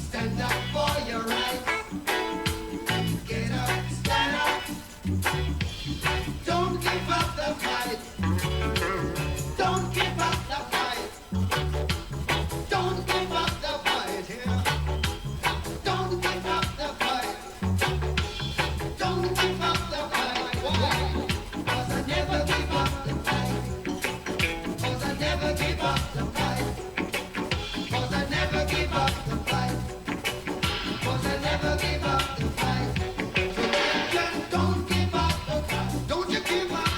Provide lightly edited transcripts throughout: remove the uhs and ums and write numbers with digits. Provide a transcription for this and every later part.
Stand up for your rights. Get up, stand up. Don't give up the fight. Don't give up the fight. Don't give up the fight here. Don't give up the fight. Don't give up the fight. Why? 'Cause I never give up the fight. 'Cause I never give up the fight. 'Cause I never give up the fight. 'Cause I never give up the fight. So champion, don't give up the fight. Don't you give up.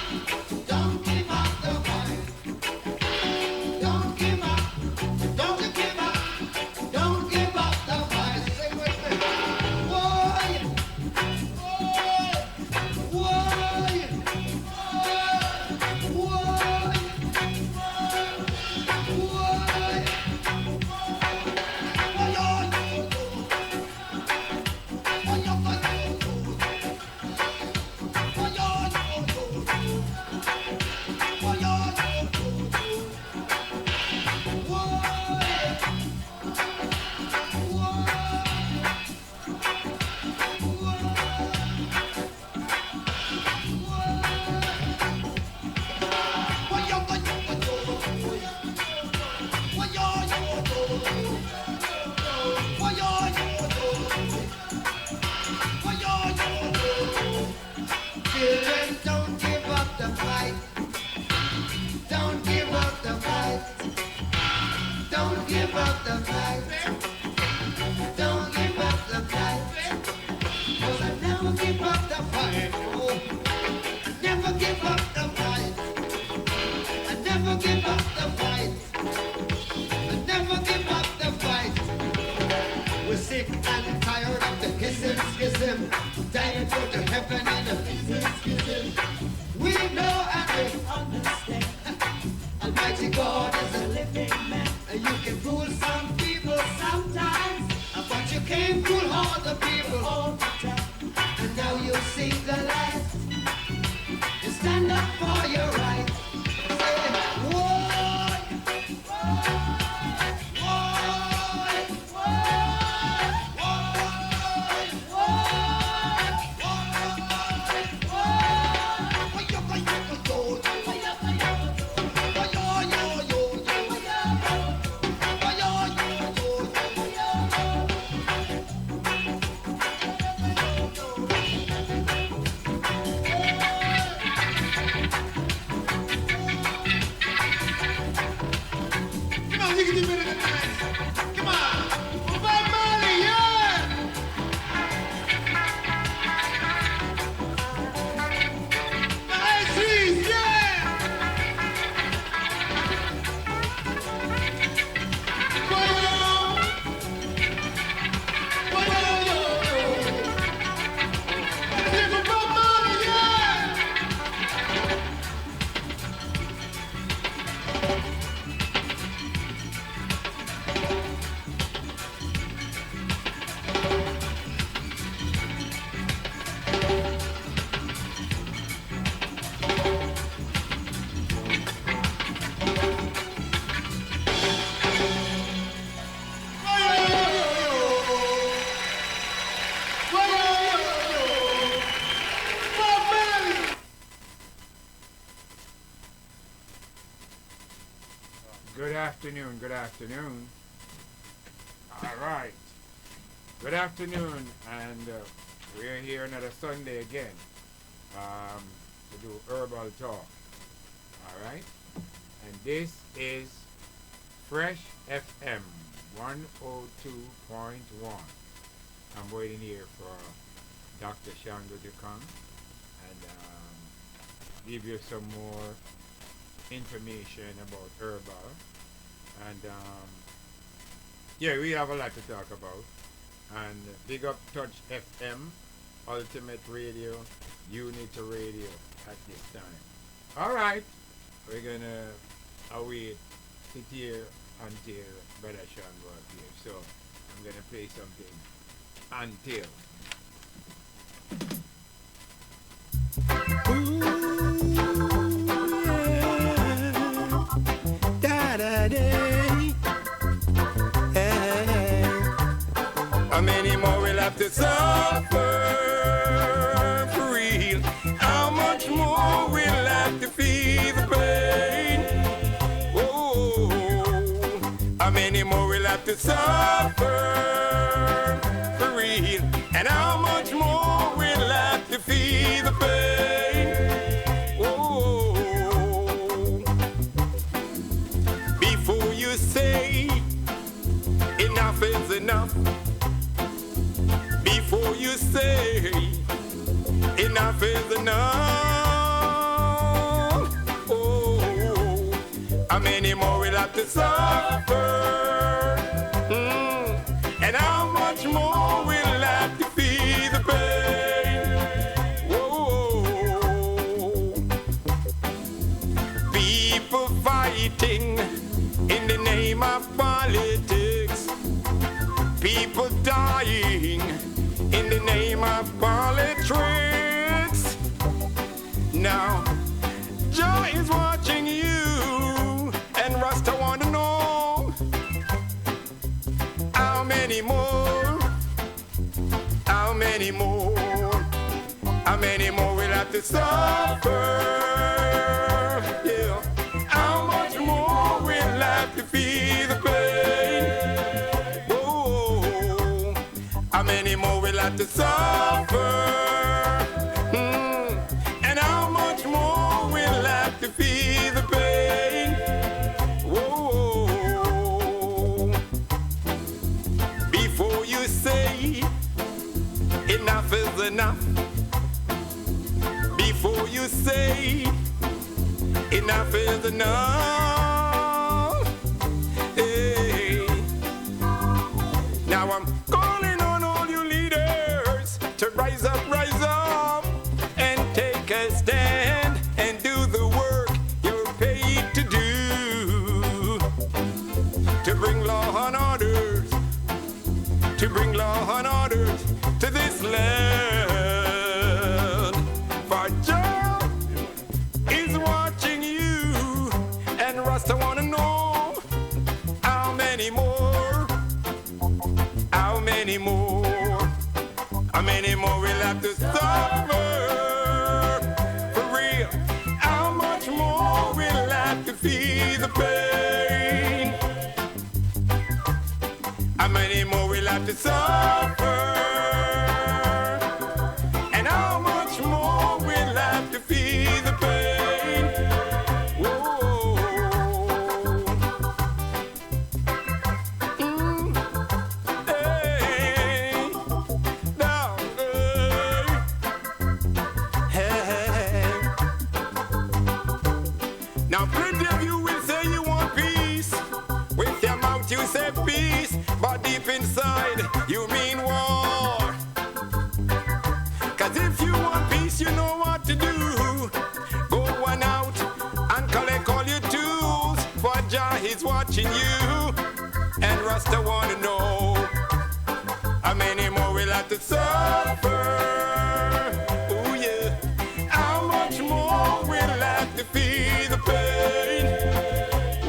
Don't give up the fight. Don't give up. Don't you give up. Don't give up the fight. Say with me. Why? Why? Children, don't give up the fight. Don't give up the fight. Don't give up the fight. Don't give up the fight. 'Cause I never give up the fight. Oh, I never give up the fight. I never give up the fight. I never give up the fight. We're sick and tired of the hissing schism. Dying to go to heaven in a hissing schism. We know and we understand. Almighty God is a living man. And you can fool some people sometimes, but you can't fool all the people all the time. And now you see the light. You stand up for your right. Say, why? Good afternoon. All right. Good afternoon, and we're here another Sunday again to do herbal talk. All right. And this is Fresh FM 102.1. I'm waiting here for Dr. Shango to come and give you some more information about herbal. And yeah, we have a lot to talk about. And big up Touch FM, Ultimate Radio, Unity Radio at this time. All right, we're gonna await, sit here until Brother Shango appears. So I'm gonna play something until. Ooh, yeah. Da-da-day. Hey. many more will have to suffer for real? How much more will have to feel the pain? Oh, how many more will have to suffer for real? And how much more will have to feel the pain? Oh, before you say enough is enough, before you say enough is enough, oh, how many more will have to suffer? And how much more will have to feel the pain? Whoa. People fighting in the name of politics, people dying in the name of politics. Now, Joe is watching you, and Rasta wanna know how many more, how many more, how many more will have to suffer? Yeah. How much more will have to feel the pain? Oh, how many more will have to suffer? And how much more will have to feel the pain? Whoa. Before you say enough is enough, before you say enough is enough, hey. Now I'm calling on all you leaders to rise up, and take a stand and do the work you're paid to do, to bring law and orders, to bring law and orders to this land. For Jah is watching you, and Rasta wanna know how many more, how many more, how many more will have to suffer for real? How much more will have to feel the pain? How many more will have to suffer? And how much more will have to feel the pain? Whoa. Hey. Now, hey. Now, plenty of you will say you want peace. With your mouth you say peace, but deep inside you mean war. Cause if you want peace, you know what to do. Go on out and collect all your tools, for Jah is watching you, and Rasta wanna know how many more will have to suffer. Oh yeah, how much more will have to feel the pain?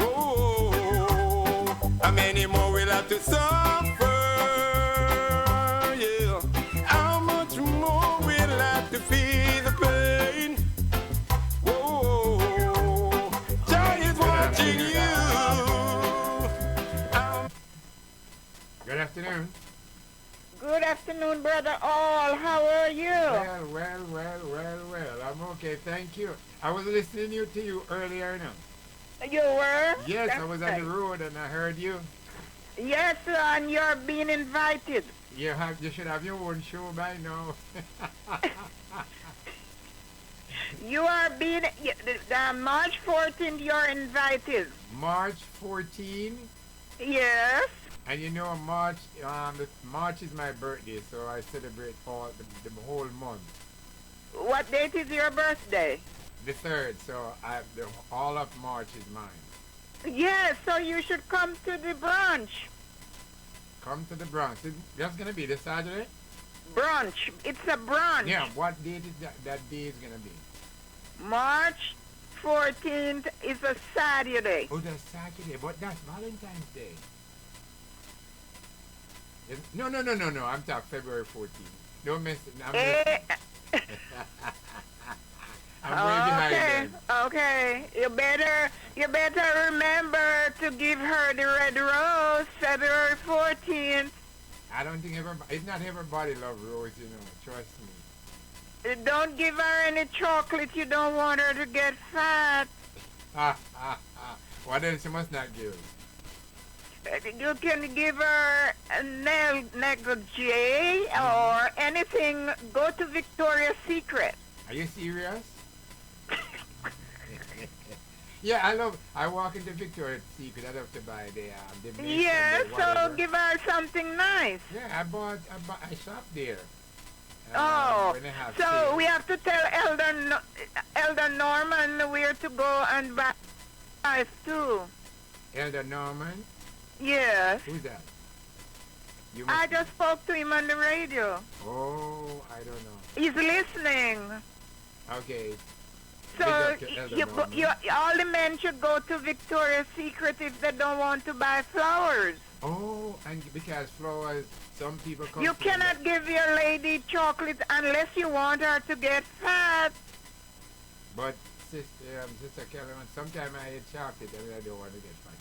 Oh, how many more will have to suffer? Yeah, how much more will have to feel the pain? Whoa, Jah is watching you. Good afternoon. Good afternoon, Brother All. How are you? Well. I'm okay, thank you. I was listening to you earlier now. You were? Yes, That's I was on right. the road and I heard you. Yes, and you're being invited. You should have your own show by now. You are being, March 14th, you're invited. March 14, Yes. and you know March is my birthday, so I celebrate all the whole month. What date is your birthday? The 3rd, so all of March is mine. Yes, so you should come to the brunch. Come to the Bronx. That's gonna be this Saturday. Brunch. It's a brunch. Yeah. What date is that day is gonna be? March 14th is a Saturday. Oh, that's Saturday, but that's Valentine's Day. No. I'm talking February 14th. Don't miss it. Eh, I'm way behind okay, then. okay. You better remember to give her the red rose February 14th. I don't think it's not everybody love rose, you know. Trust me. Don't give her any chocolate. You don't want her to get fat. What else she must not give? You can give her a nail negligee or anything. Go to Victoria's Secret. Are you serious? Yeah, I walk into Victoria's Secret. I love to buy the mix Yeah, and the so whatever. give her something nice. Yeah, I shopped there. Oh, When they have so sale. we have to tell Elder Norman where to go and buy ice too. Elder Norman? Yes. Who's that? You I just spoke to him on the radio. Oh, I don't know. He's listening. Okay. So Big up to Elder Norman. all the men should go to Victoria's Secret if they don't want to buy flowers. Oh, and because flowers, some people come You to cannot give your lady chocolate unless you want her to get fat. But Sister Kellerman, sometimes I eat chocolate and I don't want to get fat.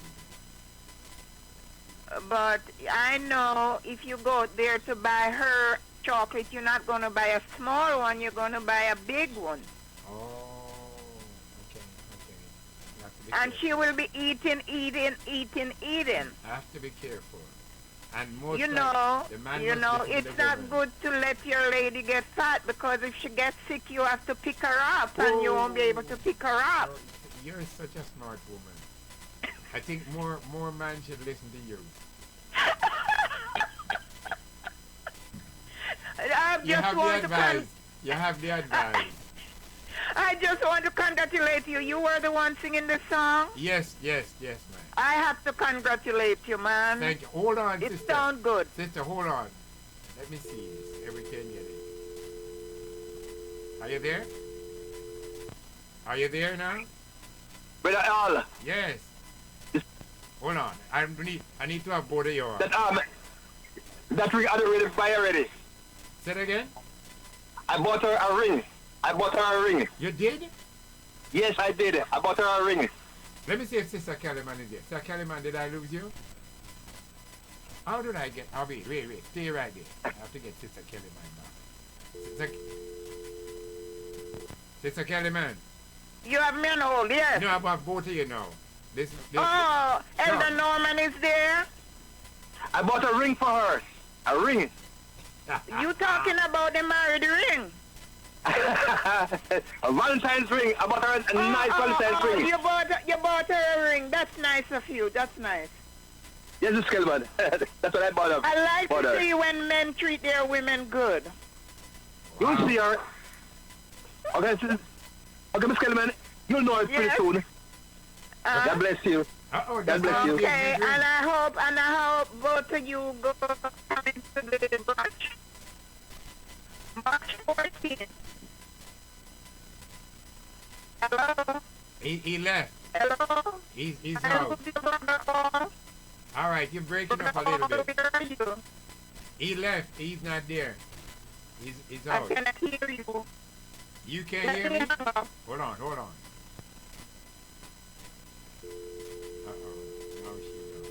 But I know if you go there to buy her chocolate, you're not going to buy a small one, you're going to buy a big one. Oh, okay. You have to be And careful. she will be eating. I have to be careful. And most You like, know, the man you must know, listen to it's the not woman. good to let your lady get fat because if she gets sick, you have to pick her up and you won't be able to pick her up. Oh, you're such a smart woman. I think more men should listen to you. You have the advice. You have the advice. I just want to congratulate you. You were the one singing the song. Yes, man. I have to congratulate you, man. Thank you. Hold on, It sister. sounds good. Sister, hold on. Let me see this. Every can get it. Are you there? Are you there now? Brother Al, Yes. Hold on. I need to have both of you on. that ring I already buy already. Say it again. I bought her a ring. You did? Yes, I did. I bought her a ring. Let me see if Sister Kellyman is there. Sister Kellyman, did I lose you? How did I get... Oh, wait. Stay right there. I have to get Sister Kellyman back. Sister Kellyman. You have me on hold, yes. No, about both of you now. This Oh, Elder Norman is there. I bought a ring for her. A ring. You talking about the married ring? A Valentine's ring. I bought her a nice Valentine's ring. You bought her a ring. That's nice of you. That's nice. Yes, Miss Kellerman. That's what I bought her. I like Bought to her. see when men treat their women good. You'll see her. Okay, Miss Kellerman. You'll know it pretty Yes. soon. God bless you. Uh-oh, God bless you. Okay, and I hope both of you go into the March 14th. Hello? He left. Hello? He's I out. hope you gonna call. All right, you're breaking up a little bit. Where are you? He left. He's not there. He's I out. cannot hear you. You can't Let hear me me? know. Hold on. Uh-oh. No, she don't.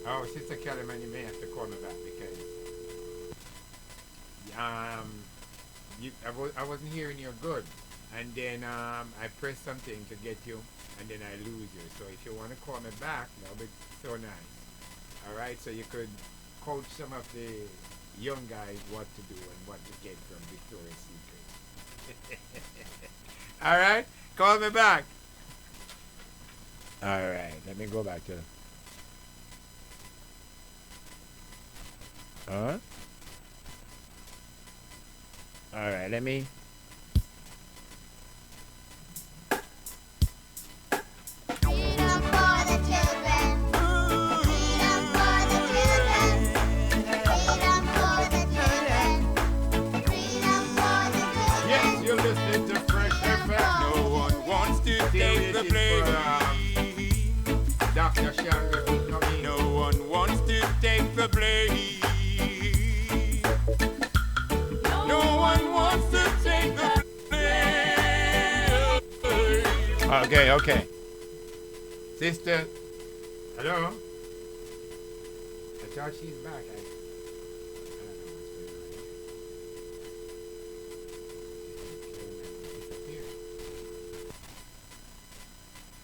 Oh, Sister Kellyman, you may have to call me back because I wasn't hearing you good, and then I pressed something to get you, and then I lose you. So if you want to call me back, that'll be so nice. All right, so you could coach some of the young guys what to do and what to get from Victoria's Secret. All right, call me back. All right, let me go back to. Huh? All right, let me. Freedom for the children. Freedom for the children. Freedom for the children. Freedom for the children. Yes, you're listening to Fresh FM. No one wants to take the This is blame. for, Okay. Sister, hello? I thought she's back. I don't know what's going on here.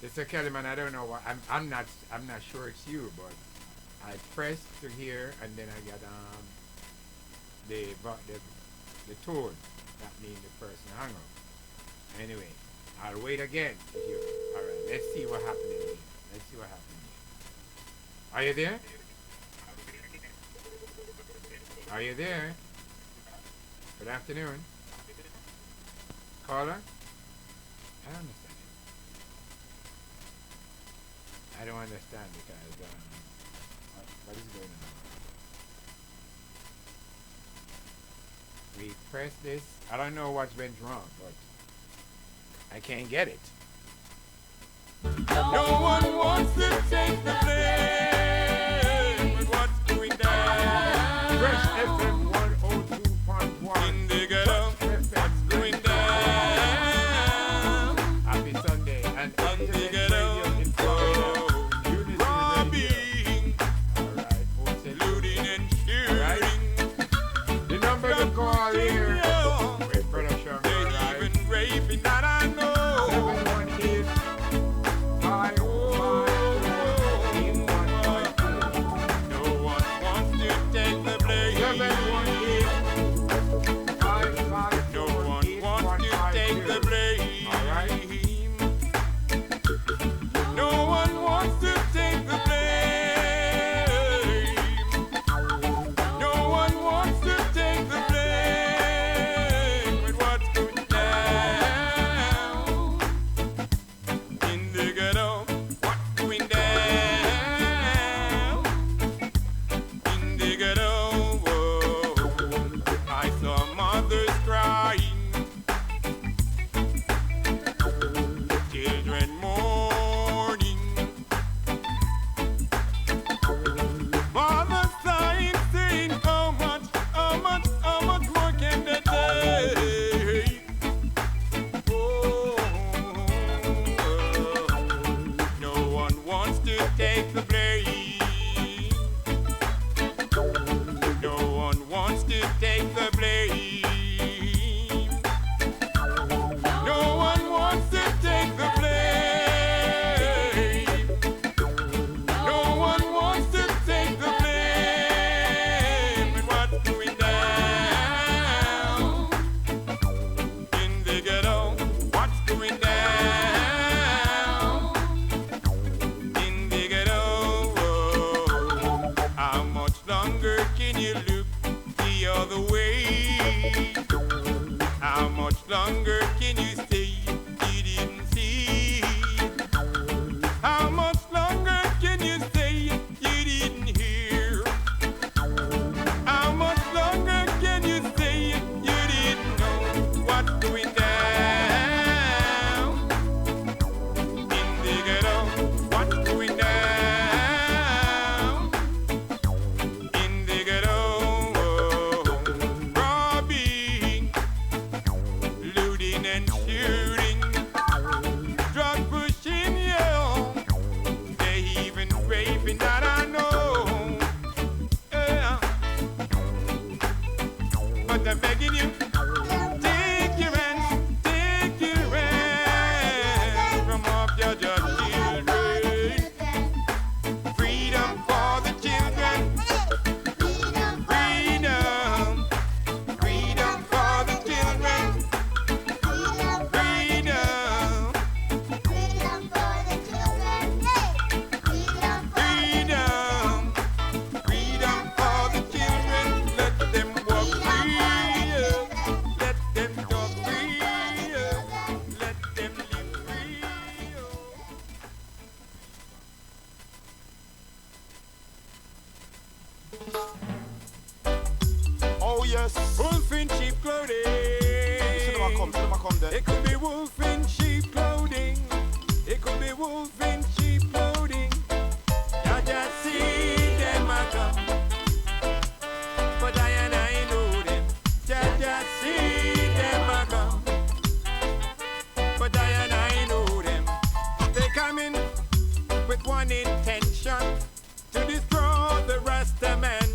Sister Kellyman, I don't know what I'm not sure it's you, but I pressed to hear and then I got the tone. That means the person hung up. Anyway, I'll wait again to hear. Alright, let's see what happened here. Are you there? Are you there? Good afternoon. Caller? I don't understand. I don't understand because what is going on? We press this. I don't know what's went wrong, but I can't get it. No one wants to take the blame with what's going down. Fresh FM 102.1. In the ghetto, what's going down. Happy Sunday and In the ghetto, in Florida. Unity Radio. robbing, Alright, wholesale. looting and shooting. The number to call here. With Brother Sherman, They right? even raping that I know. 718 No one wants to take the blame. 718 No one wants to take the blame. Alright. No one wants to take the blame. No one wants to take the blame with what's going down. In the ghetto, what's going down. In the ghetto, I saw mothers crying, children mourning, mothers sighing, saying, how much more can they take? Oh, no one wants to take the blame. No one wants to take the blame. No one wants to take the blame. No one wants to take the blame with what's going down. In the ghetto, what's going down? In the ghetto, how much longer can you look the other way? How much longer can you say you didn't see? How much longer can you say you didn't hear? How much longer can you say you didn't know what's going down? In the ghetto, what's going down? In the ghetto, robbing, looting and shooting, drug pushing, yeah. They even raping that I know. Yeah. But I'm begging you, take your hands from off your children. Freedom for the children. Freedom. Freedom for the children. Freedom. Freedom. Freedom for the children. Let them walk free. Let them talk free. Let them live free. Oh yes, wolf in sheep clothing. It could be wolf in sheep clothing. It could be wolf in sheep clothing. I just see them a come, but I know them. Just see them a come, but I know them. Rasta man.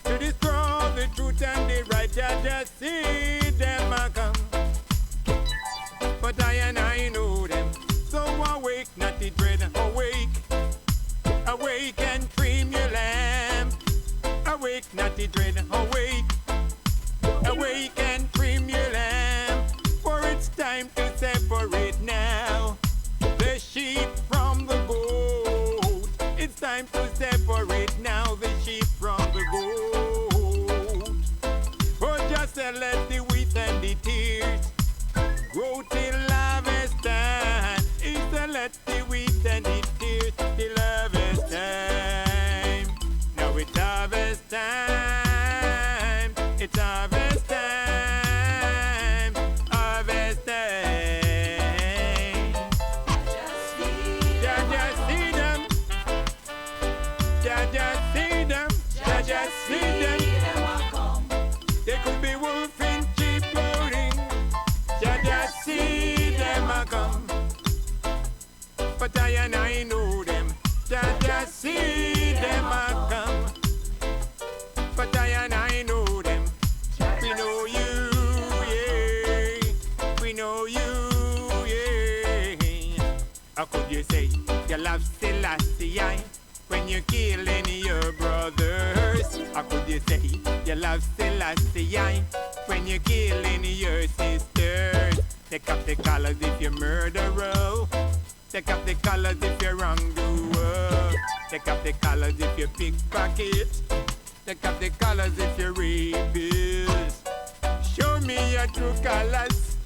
To destroy the truth and the right, just see them a come. But I know them. So awake, not the dread, awake. Awake and trim your lamp. Awake, not the dread, awake. Awake and trim your lamp. For it's time to separate now the sheep from the goat. It's time to separate now the sheep from the goat. Oh, just let the wheat and the tears grow till harvest time. It's let the wheat and the tears till harvest time. Now it's harvest time. It's harvest time. Harvest time. Just see them. Just see them. Just see them. They could be wolf in cheap clothing. Just see them a come. But I know them. Just see them a come. But I know them. We know you, yeah. We know you, yeah. How could you say you love Selassie when you're killing your brothers? How could you say you love Selassie when you're killing your sisters? Take up the colors if you're murderer. Take up the colors if you're wrongdoer. Take up the colors if you pickpocket. Take up the colors if you're rapist. Show me your true colors.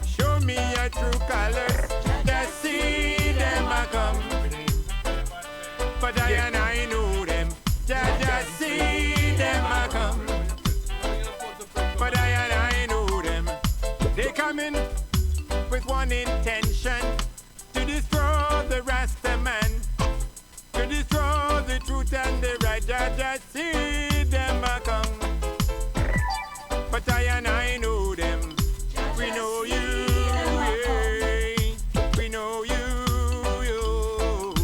Show me your true colors. Just see them a come. But I know them. Just see them a come. But I know them. They come in with one intention: to destroy the Rasta man, to destroy the truth and the right. Just see them a come. But I know them. We know you, yeah. We know you, you.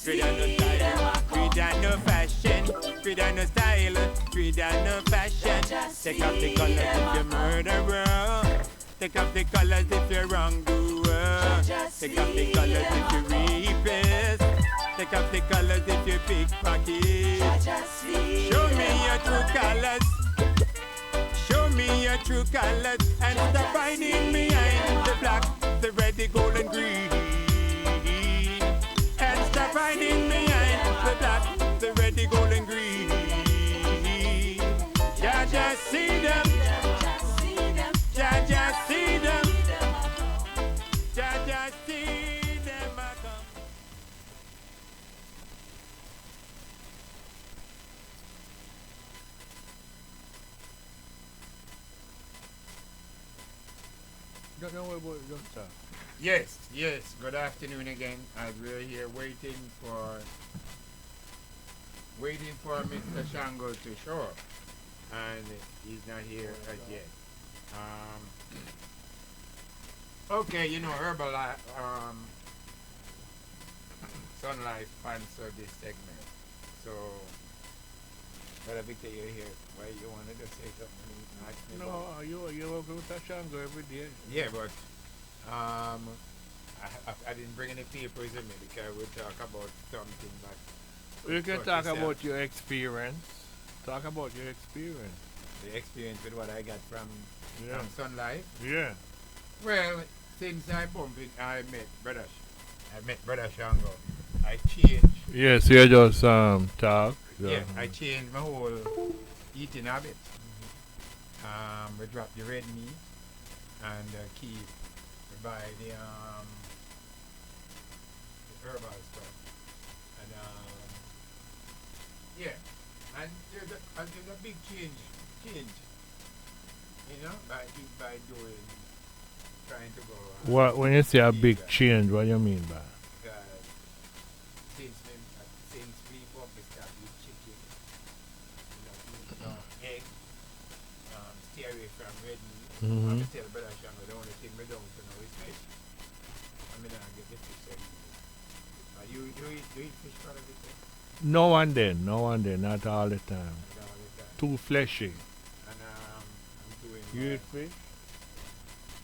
Creed and no style, creed and no fashion, creed and no style, creed and no fashion. Take off the colors if you're murderer. Take off the colors if you're wrongdoer. Take off the colors if you're rapist. Take off the colors if you're pickpocket. Show me your true colors. Show me your true colors. And stop hiding behind the black, the red, the gold and green. And stop hiding behind the black, the red, the gold and green. Just see them. Just see them. Just see them a come. Don't know what it don't talk. Yes, good afternoon again. As we're here waiting for Mr. Shango to show up. And he's not here as yet. Okay, you know, Herbalife, Sun Life sponsored this segment. So, Brother Victor, you're here. Why you wanted to say something? Ask me about- No, you work with Tashango every day. Yeah, but I didn't bring any papers with me because we'll talk about something that You can Talk talk yourself. about your experience. Talk about your experience. the experience with what I got from Yeah. Sun Life. Yeah. Well, since I met Brother Shango, I changed. Yes, you just talk. Yeah, I changed my whole eating habit. We dropped the red meat and keep buy the herbal stuff. And yeah, and there's a big change, you know, by doing, trying to go. What when you say a big change, what do you mean by? Since we probably start with chicken, you know, egg, stay away from red meat. Mhm. I tell Brother Shango the only thing we don't know is fish. I mean, I get the fish every day. You eat fish, Brother Victor? No one then, not all the time. Not all the time. Too fleshy. And I'm doing You my, eat fish?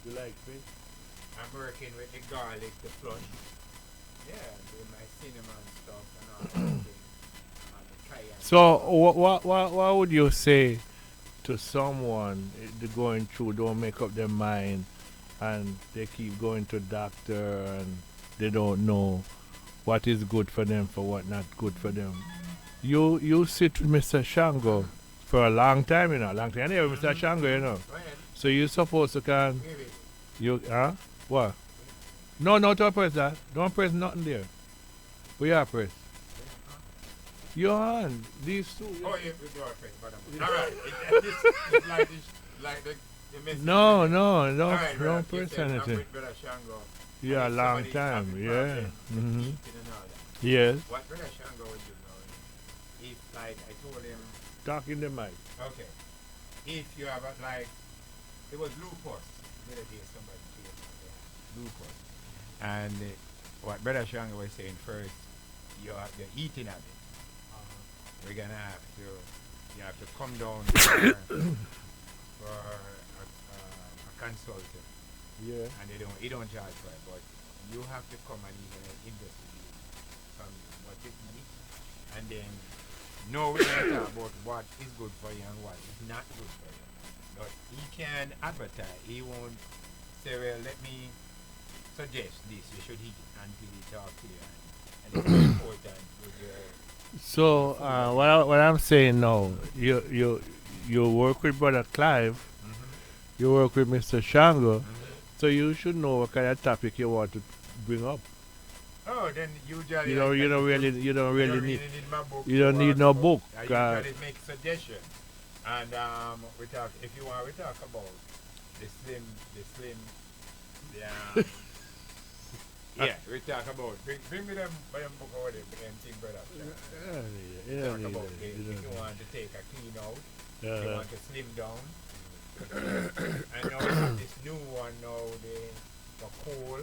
You like fish? I'm working with the garlic, the flush. Yeah, doing my cinnamon stuff and all that thing. And the cayenne. So, what would you say to someone they're going through, don't make up their mind, and they keep going to doctor and they don't know what is good for them for what not good for them? You sit with Mr. Shango for a long time, a long time. Anyway, Mr. Shango, Go ahead. So you supposed to can Give it. what? No, don't press that. Don't press nothing there. We are press. Your hand. These two. Oh, yeah, we do our face, but all right. It's like the message. No, All right, brother, don't you press said, I'm anything. with Brother Shango. Yeah, a And if long somebody time. having Yeah. problem with Mm-hmm. eating and all that, Yes. what Brother Shango would do now is, if, like, I told him, Talk in the mic. okay, if you have, like, it was lupus. The other day, somebody told me they had lupus. And what Brother Shango was saying first, your eating habit. We're gonna have to, you have to come down for a consultant, Yeah. and he don't charge for it, but you have to come and he's gonna investigate from what you eat, and then we're gonna talk about what is good for you and what is not good for you. But he can advertise. He won't say, well, let me suggest this. You should eat it until he talk to you, and it's very important with your. So what I'm saying now, you work with Brother Clive, you work with Mr. Shango, so you should know what kind of topic you want to bring up. Oh, then usually You don't really need need my book. you don't to need work no about. book, I 'cause- usually make suggestions, and we talk. If you want, we talk about the slim, the yeah, we talk about. Bring me them book over there, them thing, brother. Talk about if you want to take a clean out, you want to slim down. And now we have this new one now, the coal,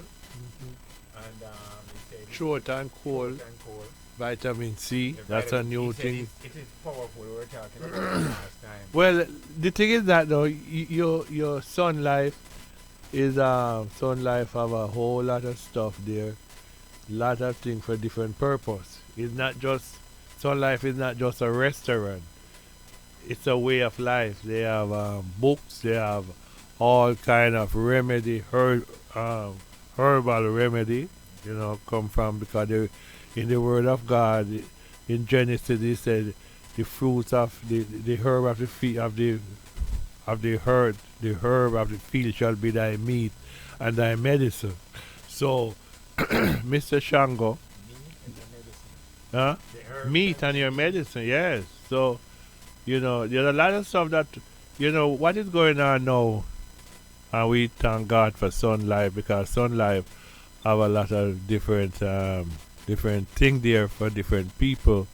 and we say Short and cold, and coal. vitamin C, The that's a vitamin- new he said thing. It is powerful. We were talking about it last time. Well, the thing is that though, your Sun Life is Sun Life have a whole lot of stuff there, lot of things for different purpose. It's not just Sun Life is not just a restaurant. It's a way of life. They have books. They have all kind of remedy, herbal remedy. Come from because in the Word of God, in Genesis, he said the fruits of the herb of the feet of the herb of the field shall be thy meat and thy medicine. So, Mr. Shango, huh? Meat and your medicine, yes. So, there's a lot of stuff that, what is going on now, and we thank God for Sun Life because Sun Life have a lot of different thing there for different people.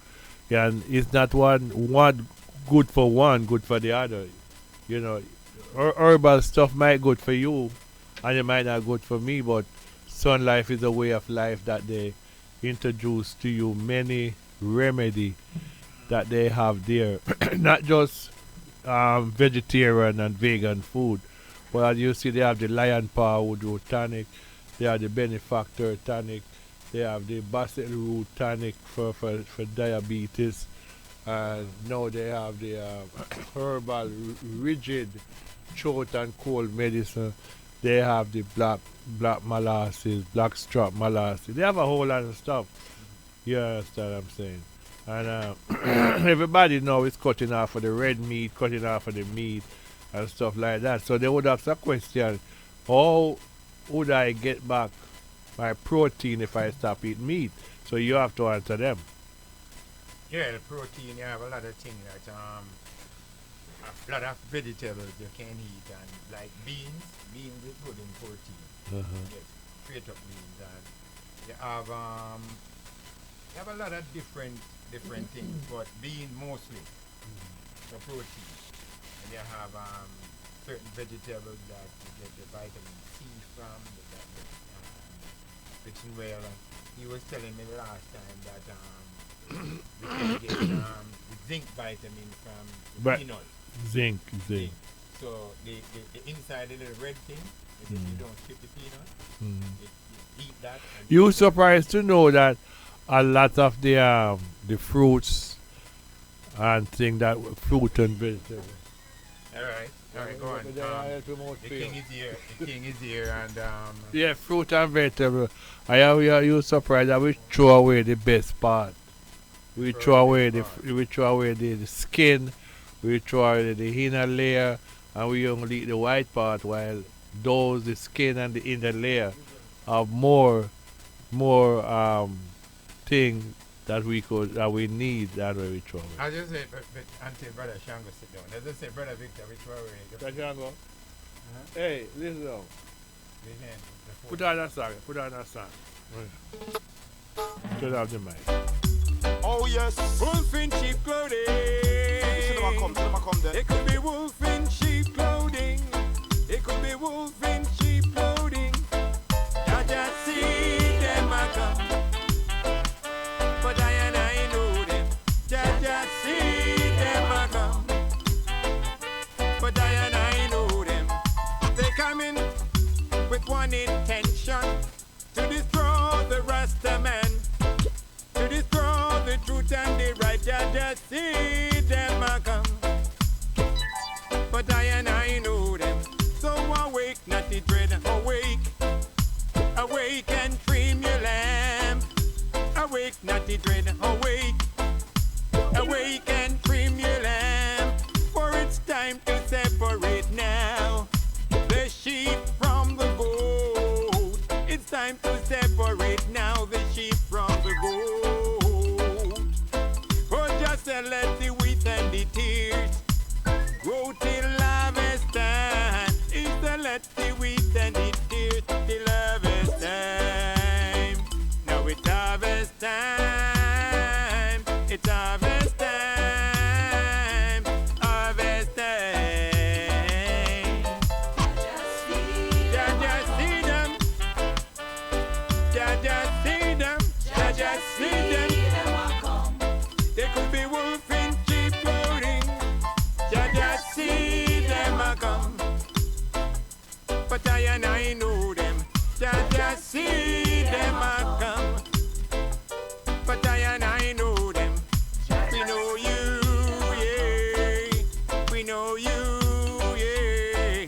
And it's not one good for one, good for the other. Herbal stuff might good for you, and it might not good for me, but Sun Life is a way of life that they introduce to you many remedy that they have there. Not just vegetarian and vegan food, but as you see, they have the Lion Paw Wood tonic, they have the Benefactor tonic, they have the Basil Root tonic for diabetes, and now they have the herbal rigid throat and cold medicine. They have the black molasses, black strap molasses. They have a whole lot of stuff. You understand what I'm saying? And everybody now is cutting off of the red meat, cutting off of the meat and stuff like that. So they would ask a question, how would I get back my protein if I stop eating meat? So you have to answer them. Yeah, the protein, you have a lot of things that a lot of vegetables you can eat, and like beans is good in protein. Yes, straight up beans, and you have a lot of different things, but bean mostly the protein. And you have certain vegetables that you get the vitamin C from, fixing well. And he was telling me last time that we can get zinc vitamin from the But peanut. zinc, zinc. Zinc. So the inside, the little red thing, and if you don't chip the peanut, Mm. you eat that. And You surprised to know that a lot of the fruits and thing that fruit and vegetable. All right, go on. The king is here. The king is here, and Yeah, fruit and vegetable. I have you surprised that we throw away the best part. We throw away the skin, we throw away the inner layer, and we only eat the white part. While those the skin and the inner layer have more thing that we need that way we throw away. I just said, but until Brother Shango sit down. As I said, Brother Victor, we throw away Shango, hey, listen now. the hand, the fork. Put on that song. Put on that song. Turn off the mic. Oh yes, wolf in sheep clothing. Tell them I come there. It could be wolf in sheep clothing. It could be wolf in sheep clothing. I just see them a come, but I know them. Just see them a come, but I know them. They come in with one intention, to destroy the Rasta man, to destroy the truth and the right. Just see them a come, but I know them. So awake, not the dread, awake, awake and trim your lamp. Awake, not the dread, awake, awake and trim your lamp. For it's time to separate now the sheep from the goat. It's time to separate now the sheep from the goat. Oh, just let the wheat and the tears grow till harvest time. It's to let the wheat and the tears till harvest time. Now it's harvest time. It's harvest time. Harvest time. Just see them. Just see them. Just see them. They could be wolf in sheep clothing. Just see them a come, but I know them. Just see them a come, but I know them. We know you, yeah. We know you, yeah.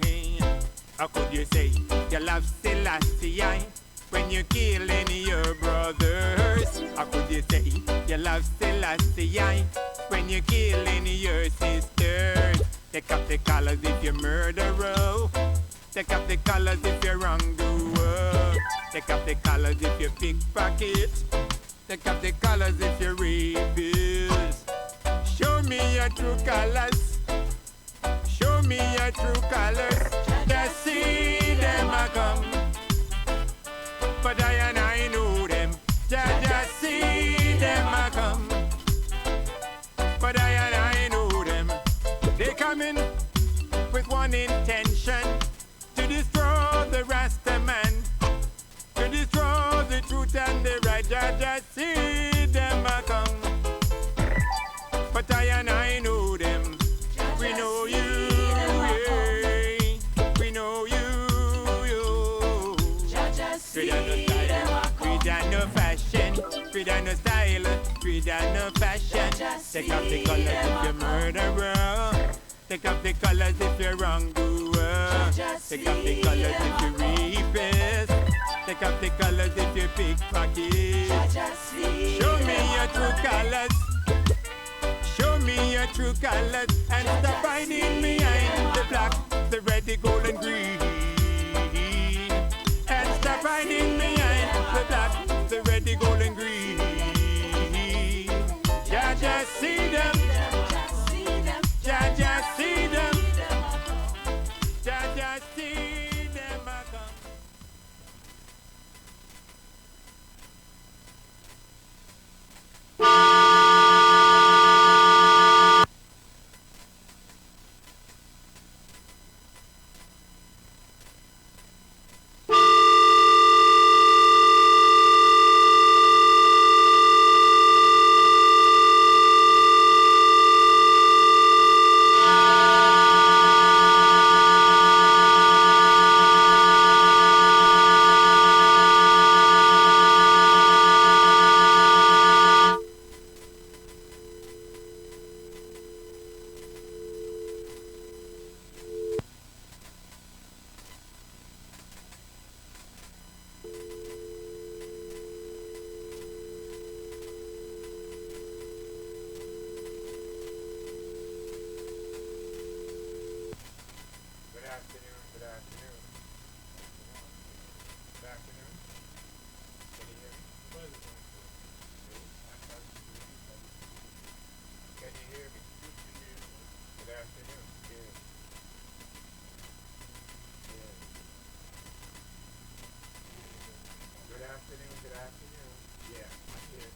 How could you say you love Selassie when you're killing your brothers? How could you say you love Selassie when you're killing your sisters? Take up the colors if you're murderer. Take up the colors if you're wrongdoer. Take up the colors if you pickpocket. Take up the colors if you're rapist. Show me your true colors. Show me your true colors. Just see them a come, but I know them. Just see them a come, but I know them. They come in with one intention, to destroy the Rasta man, to destroy the truth and the right. Just see them a come, but I know them. We know you, yeah. We know you. We don't know style, we don't know fashion, we don't know style, we don't know fashion. Take off the colors if you're murderer. Take off the colors if you're wrongdoer. Take off the colors if you're rapist. Take off the colors if you're pickpocket. Show me your true colors. Show me your true colors. And stop hiding behind the black, the red, the gold and green. And stop hiding behind the black, the red, the gold and green. Just see them. Just see them. Just see them. I come. afternoon, good afternoon. Yeah, I'm here.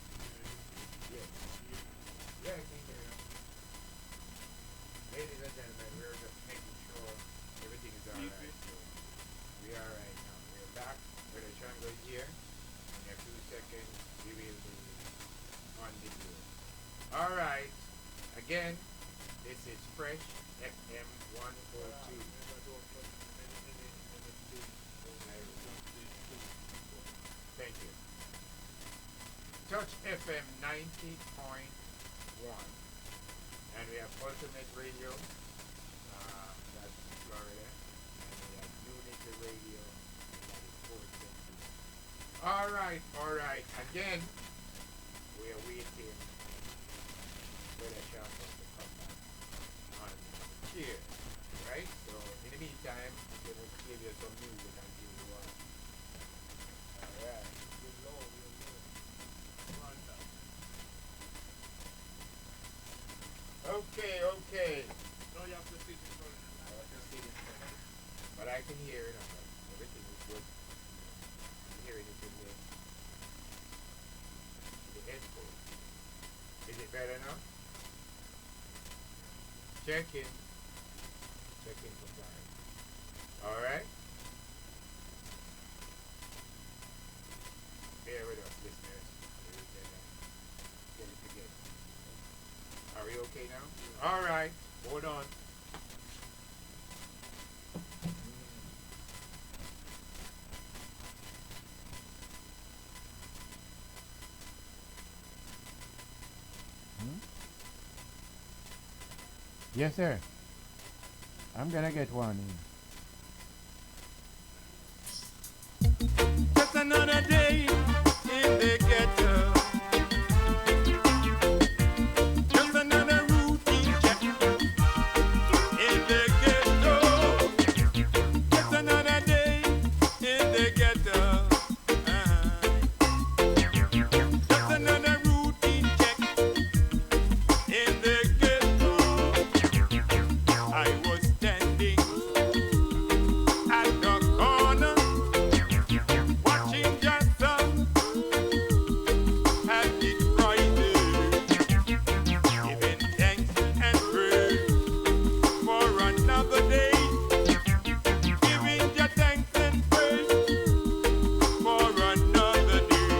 Yes. Yeah, I can hear you. Ladies and gentlemen, we're just making sure everything is alright. So we are right now. We're back. Brother Shango is here. In a few seconds, we will be on the road. Alright. Again, this is Fresh FM 102. Thank you. Touch FM 90.1. And we have Ultimate Radio, that's Florida. And we have Unity Radio, and that is Fort Central. Alright. Again, we are waiting for the shop to come back on here. Right? So, in the meantime, I'm going to give you some music until you want. Alright. Okay. No, you have to sit in front of the I have to sit in front of it. But I can hear it. Everything is good. I'm hearing it in the headphones. Is it better now? Check in for time. Alright? Bear with us, listeners. We will get it together. Are we okay now? Alright, hold on. Yes, sir. I'm gonna get one. Just another day in the ghetto. Just another routine check in the ghetto. Just another day in the ghetto. Just another routine check in the ghetto. I was standing at the corner, watching just some at the crisis, giving thanks and praise for another day, giving your thanks and praise for another day.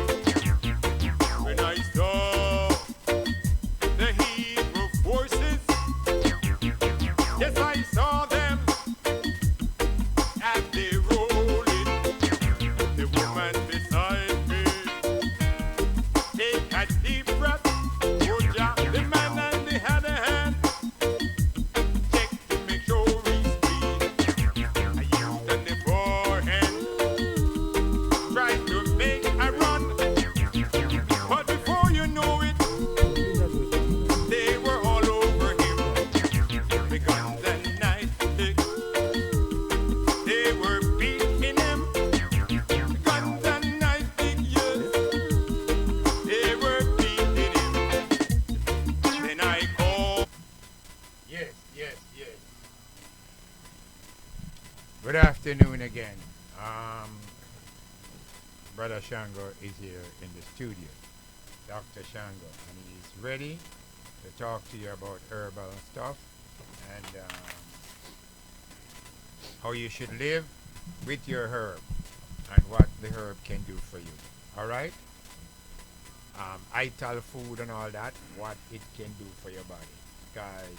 When I saw the Hebrew forces, yes, I saw them as they rolling. The woman beside me take a deep breath. Hold ya, the man on the other hand, check to make sure he's clean. I used on the forehand, tried to make a run, but before you know it, they were all over him. The guns and knives stick, they were beating him. The guns and knives stick, yes, they were beating him. Then I called. Yes. Good afternoon again. Brother Shango is here in the studio. Dr. Shango, and he's ready to talk to you about herbal stuff and how you should live with your herb and what the herb can do for you. All right? Ital food and all that, what it can do for your body. Because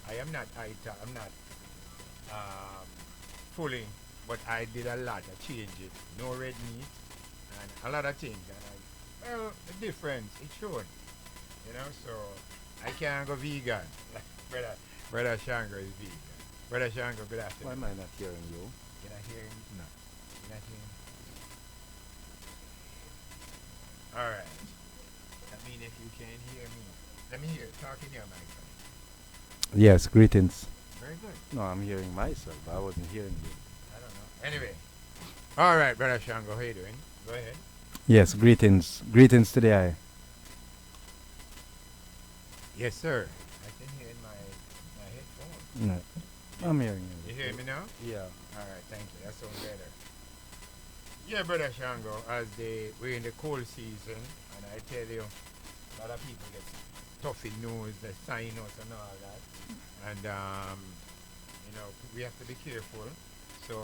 I am not Ital, I'm not fully, but I did a lot of changes. No red meat and a lot of things. And well, the difference, it showed. You know, so I can't go vegan. Like Brother Shango is vegan. Brother Shango, good Why afternoon. am I not hearing you? Can I hear him? No. Can I hear him? Alright. I mean, if you can hear me, let me hear. Talk in your mic. Yes, greetings. Very good. No, I'm hearing myself. I wasn't hearing you. I don't know. Anyway. Alright, Brother Shango, how you doing? Go ahead. Yes, greetings. Greetings to the eye. Yes, sir. I can hear in my headphones. No, I'm hearing You you. hear me now? Yeah. Alright, thank you. That sounds better. Yeah, brother Shango, we're in the cold season, and I tell you, a lot of people get stuffy nose, the sinus, and all that, and we have to be careful. So,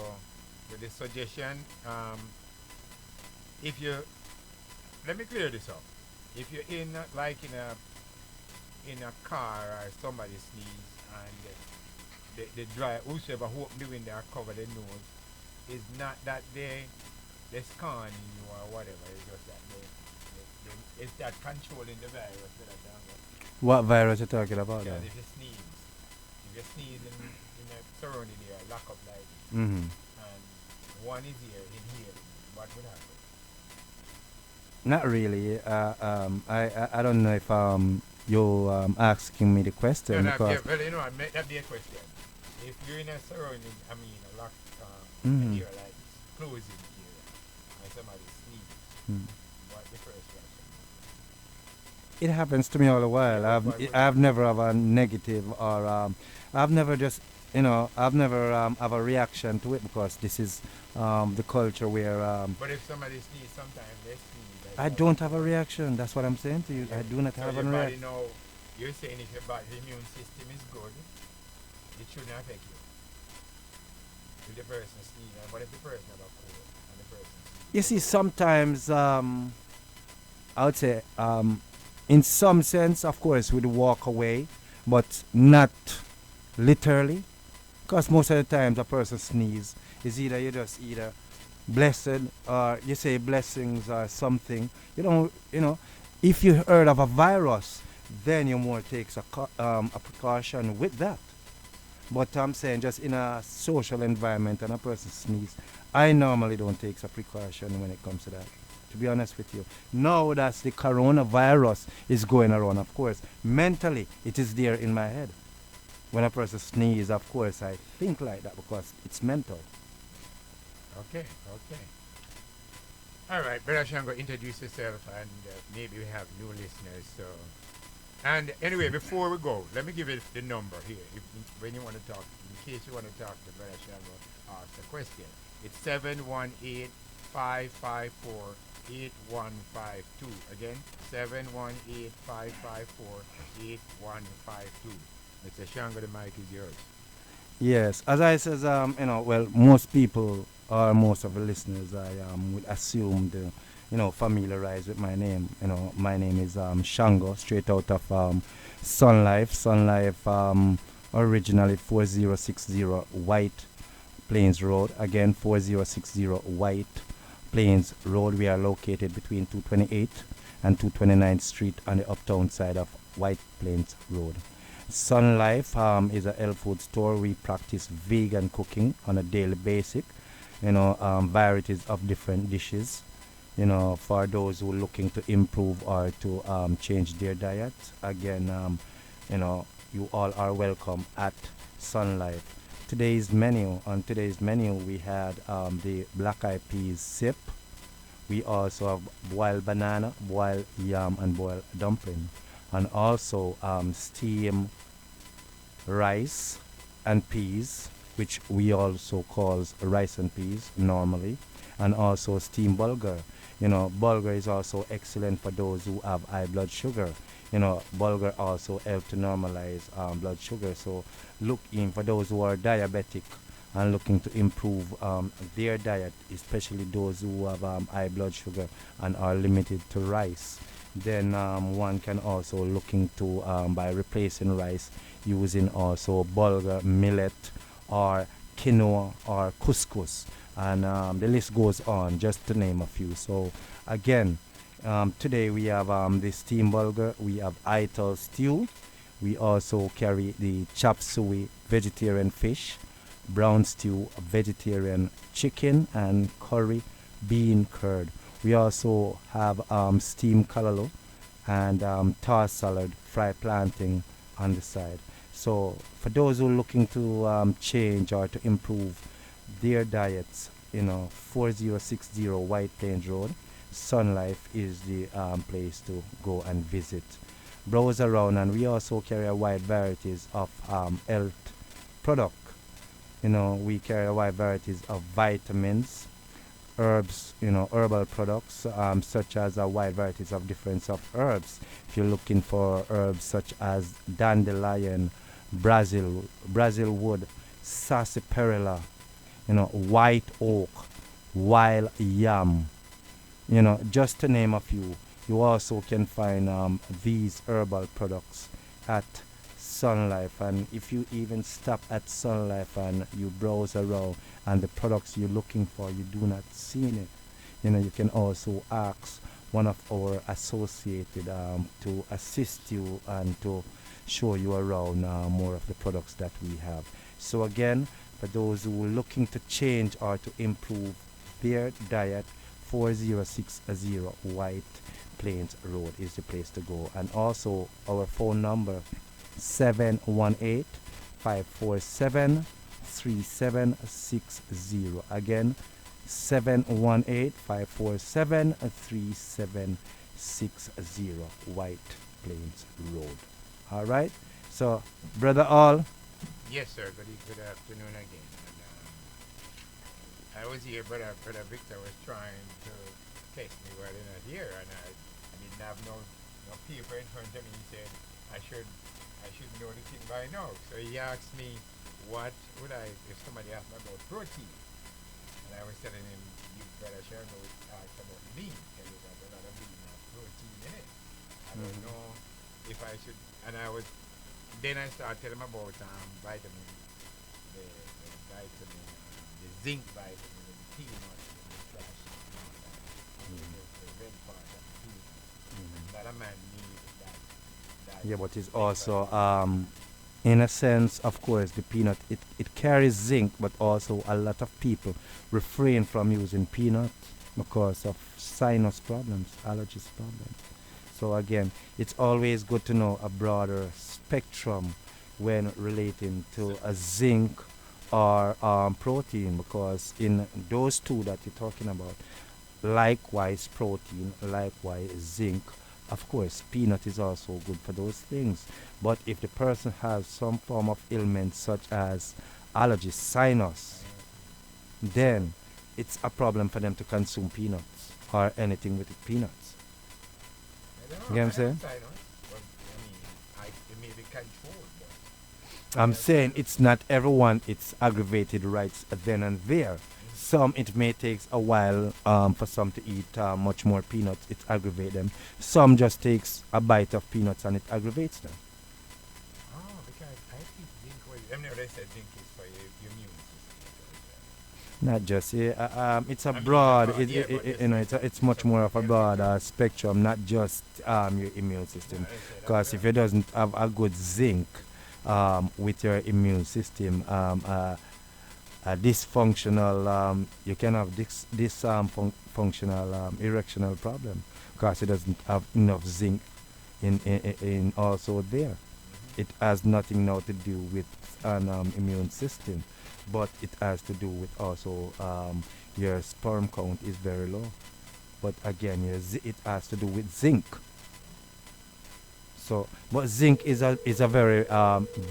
with the suggestion, if you let me clear this up. If you're in a car or somebody sneeze and the dry whosoever who open the window or cover the nose, is not that they scanning you or whatever. It's just that it's that controlling the virus that I don't know. What virus you talking about Because now? if you sneeze in a surrounding area, lock up like this, Mm-hmm. and one is here inhaling, what would happen? Not really. I don't know if you asking me the No, question no, because well, I meant that be a question. If you're in a surrounding, a locked Mhm. area like this, closing area, and somebody sneeze, Mm. what the first reaction? It happens to me all the while. Yeah, but why I've would never have a negative or I've never just I've never have a reaction to it because this is the culture where But if somebody sneeze, sometimes they sneeze. Like I that. don't have a reaction. That's what I'm saying to you. I do not So have a your body reaction. know, you're saying if your body immune system is good, it shouldn't affect you. If the person sneezes, but if the person have a cold and the person sneezes. You see, sometimes I would say in some sense, of course, we'd walk away, but not literally, because most of the times a person sneeze is either blessed or you say blessings or something. If you heard of a virus, then you more takes a precaution with that. But I'm saying just in a social environment and a person sneeze, I normally don't take a precaution when it comes to that. To be honest with you, now that the coronavirus is going around, of course, mentally it is there in my head. When a person sneezes, of course, I think like that because it's mental. Okay. All right, Brother Shango, introduce yourself, and maybe we have new listeners. So, and anyway, before we go, let me give you the number here. When you want to talk, in case you want to talk to Brother Shango, ask a question. It's 718-554-8152. Again, 718-554-8152. Mr. Shango, the mic is yours. Yes, as I says, well, most people or most of the listeners, I would assume familiarize with my name. My name is Shango, straight out of Sun Life. Sun Life, originally 4060 White Plains Road. Again, 4060 White Plains Road. We are located between 228 and 229th Street on the uptown side of White Plains Road. Sun Life is a health food store. We practice vegan cooking on a daily basis. Varieties of different dishes. For those who are looking to improve or to change their diet. Again, you all are welcome at Sun Life. On today's menu, we had the black eyed peas sip. We also have boiled banana, boiled yam, and boiled dumpling, and also steam rice and peas, which we also call rice and peas normally, and also steam bulgur. Bulgur is also excellent for those who have high blood sugar. Bulgur also helps to normalize blood sugar. So look in for those who are diabetic and looking to improve their diet, especially those who have high blood sugar and are limited to rice. Then one can also look into by replacing rice using also bulgur, millet, or quinoa or couscous, and the list goes on, just to name a few. So again, today we have the steam bulgur, we have ital stew, we also carry the chop suey vegetarian fish, brown stew vegetarian chicken, and curry bean curd. We also have steam kalalo and tossed salad, fried plantain on the side. So for those who are looking to change or to improve their diets, 4060 White Plains Road, Sun Life is the place to go and visit. Browse around, and we also carry a wide varieties of health product. We carry a wide varieties of vitamins, herbs, herbal products, such as wide varieties of different of herbs. If you're looking for herbs such as dandelion, Brazil wood, sarsaparilla, white oak, wild yam, just to name a few. You also can find these herbal products at Sun Life, and if you even stop at Sun Life and you browse around and the products you're looking for you do not see it, you can also ask one of our associated to assist you and to show you around more of the products that we have. So again, for those who are looking to change or to improve their diet, 4060 White Plains Road is the place to go. And also our phone number 718-547-3760. Again, 718-547-3760 White Plains Road. All right. So, brother All. Yes, sir. Good afternoon again. And, I was here, brother Victor was trying to text me while they're not here, and I didn't have no paper in front of me. He said I should know the thing by now. So he asked me what would I if somebody asked me about protein, and I was telling him you brother Sherman was asked about bean, because there's a lot of bean has protein in it. I don't know if I should, and then I started telling him about vitamin, the vitamin, the zinc vitamin, and peanut, and the trash, and the red part of the peanut. That a man needs that. Yeah, but it's also, in a sense, of course, the peanut, it carries zinc, but also a lot of people refrain from using peanut because of sinus problems, allergies problems. So again, it's always good to know a broader spectrum when relating to a zinc or protein, because in those two that you're talking about, likewise protein, likewise zinc, of course, peanut is also good for those things. But if the person has some form of ailment such as allergy, sinus, then it's a problem for them to consume peanuts or anything with peanuts. You get what I'm saying? It may be controlled, but I'm saying it's not everyone, it's aggravated right then and there. Some it may take a while for some to eat much more peanuts, it aggravates them. Some just takes a bite of peanuts and it aggravates them. oh, because I think zinc was. I know they said zinc is for your immune system. Not just it's a I mean, broad, broad, yeah, but it's much more of a broad spectrum, not just your immune system. Because if you doesn't have a good zinc with your immune system, dysfunctional, you can have this functional erectional problem because it doesn't have enough zinc in also there. It has nothing now to do with an immune system, but it has to do with also your sperm count is very low. But again, it has to do with zinc. So, but zinc is a very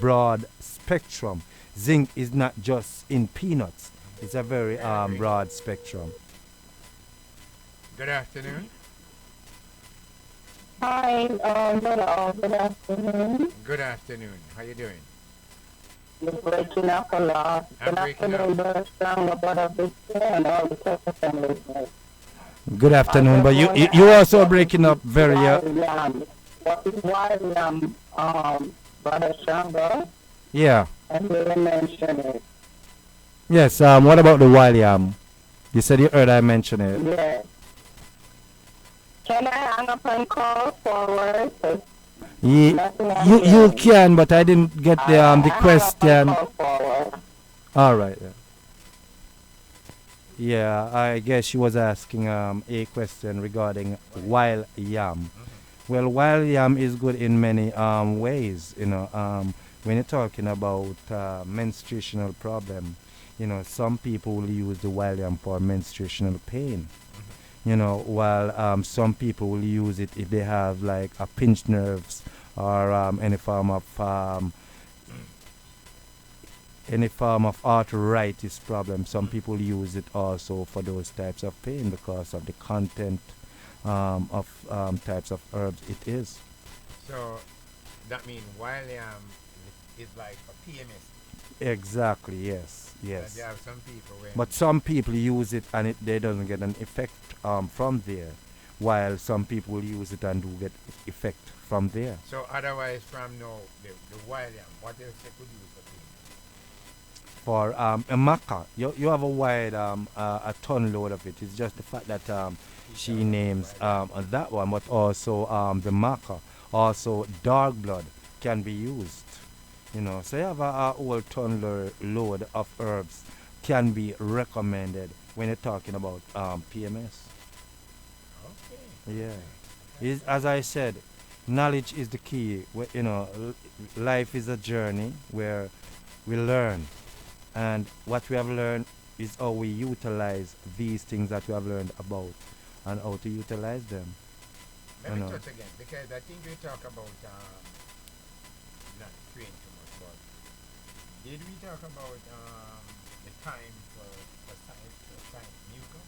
broad spectrum. Zinc is not just in peanuts. It's a very broad spectrum. Good afternoon. Hi, good afternoon. Good afternoon. How you doing? You're breaking up a lot. I'm Good breaking afternoon, up. brother Strong, brother Victor, and all the Jefferson listeners. Good afternoon, but you also breaking up very. What is wild brother Strong, Yeah. and we mentioned it. Yes. What about the wild yam? You said you heard I mention it. Yes. Can I hang up and call forward? You can, but I didn't get the question. All right. Yeah, I guess she was asking a question regarding wild yam. Well, wild yam is good in many ways. When you're talking about menstruational problem, some people will use the wild yam for menstruational pain. While some people will use it if they have like a pinched nerves or any form of any form of arthritis problem. Some people use it also for those types of pain because of the content of types of herbs it is. So that means William is like for PMS. Exactly, yes, And yes. there are some people when But some people use it and they doesn't get an effect from there, while some people use it and do get effect from there. so otherwise from now the William, what else they could use for PMS? For a maca, you have a wide a ton load of it. It's just the fact that she names that one, but also the maca, also dark blood can be used. You know, so you have a whole ton load of herbs can be recommended when you're talking about PMS. Okay. Yeah, as I said, knowledge is the key. You know, life is a journey where we learn, and what we have learned is how we utilize these things that we have learned about, and how to utilize them. Let I me know. touch again because I think we talk about not straying too much, but did we talk about the time for science mucus?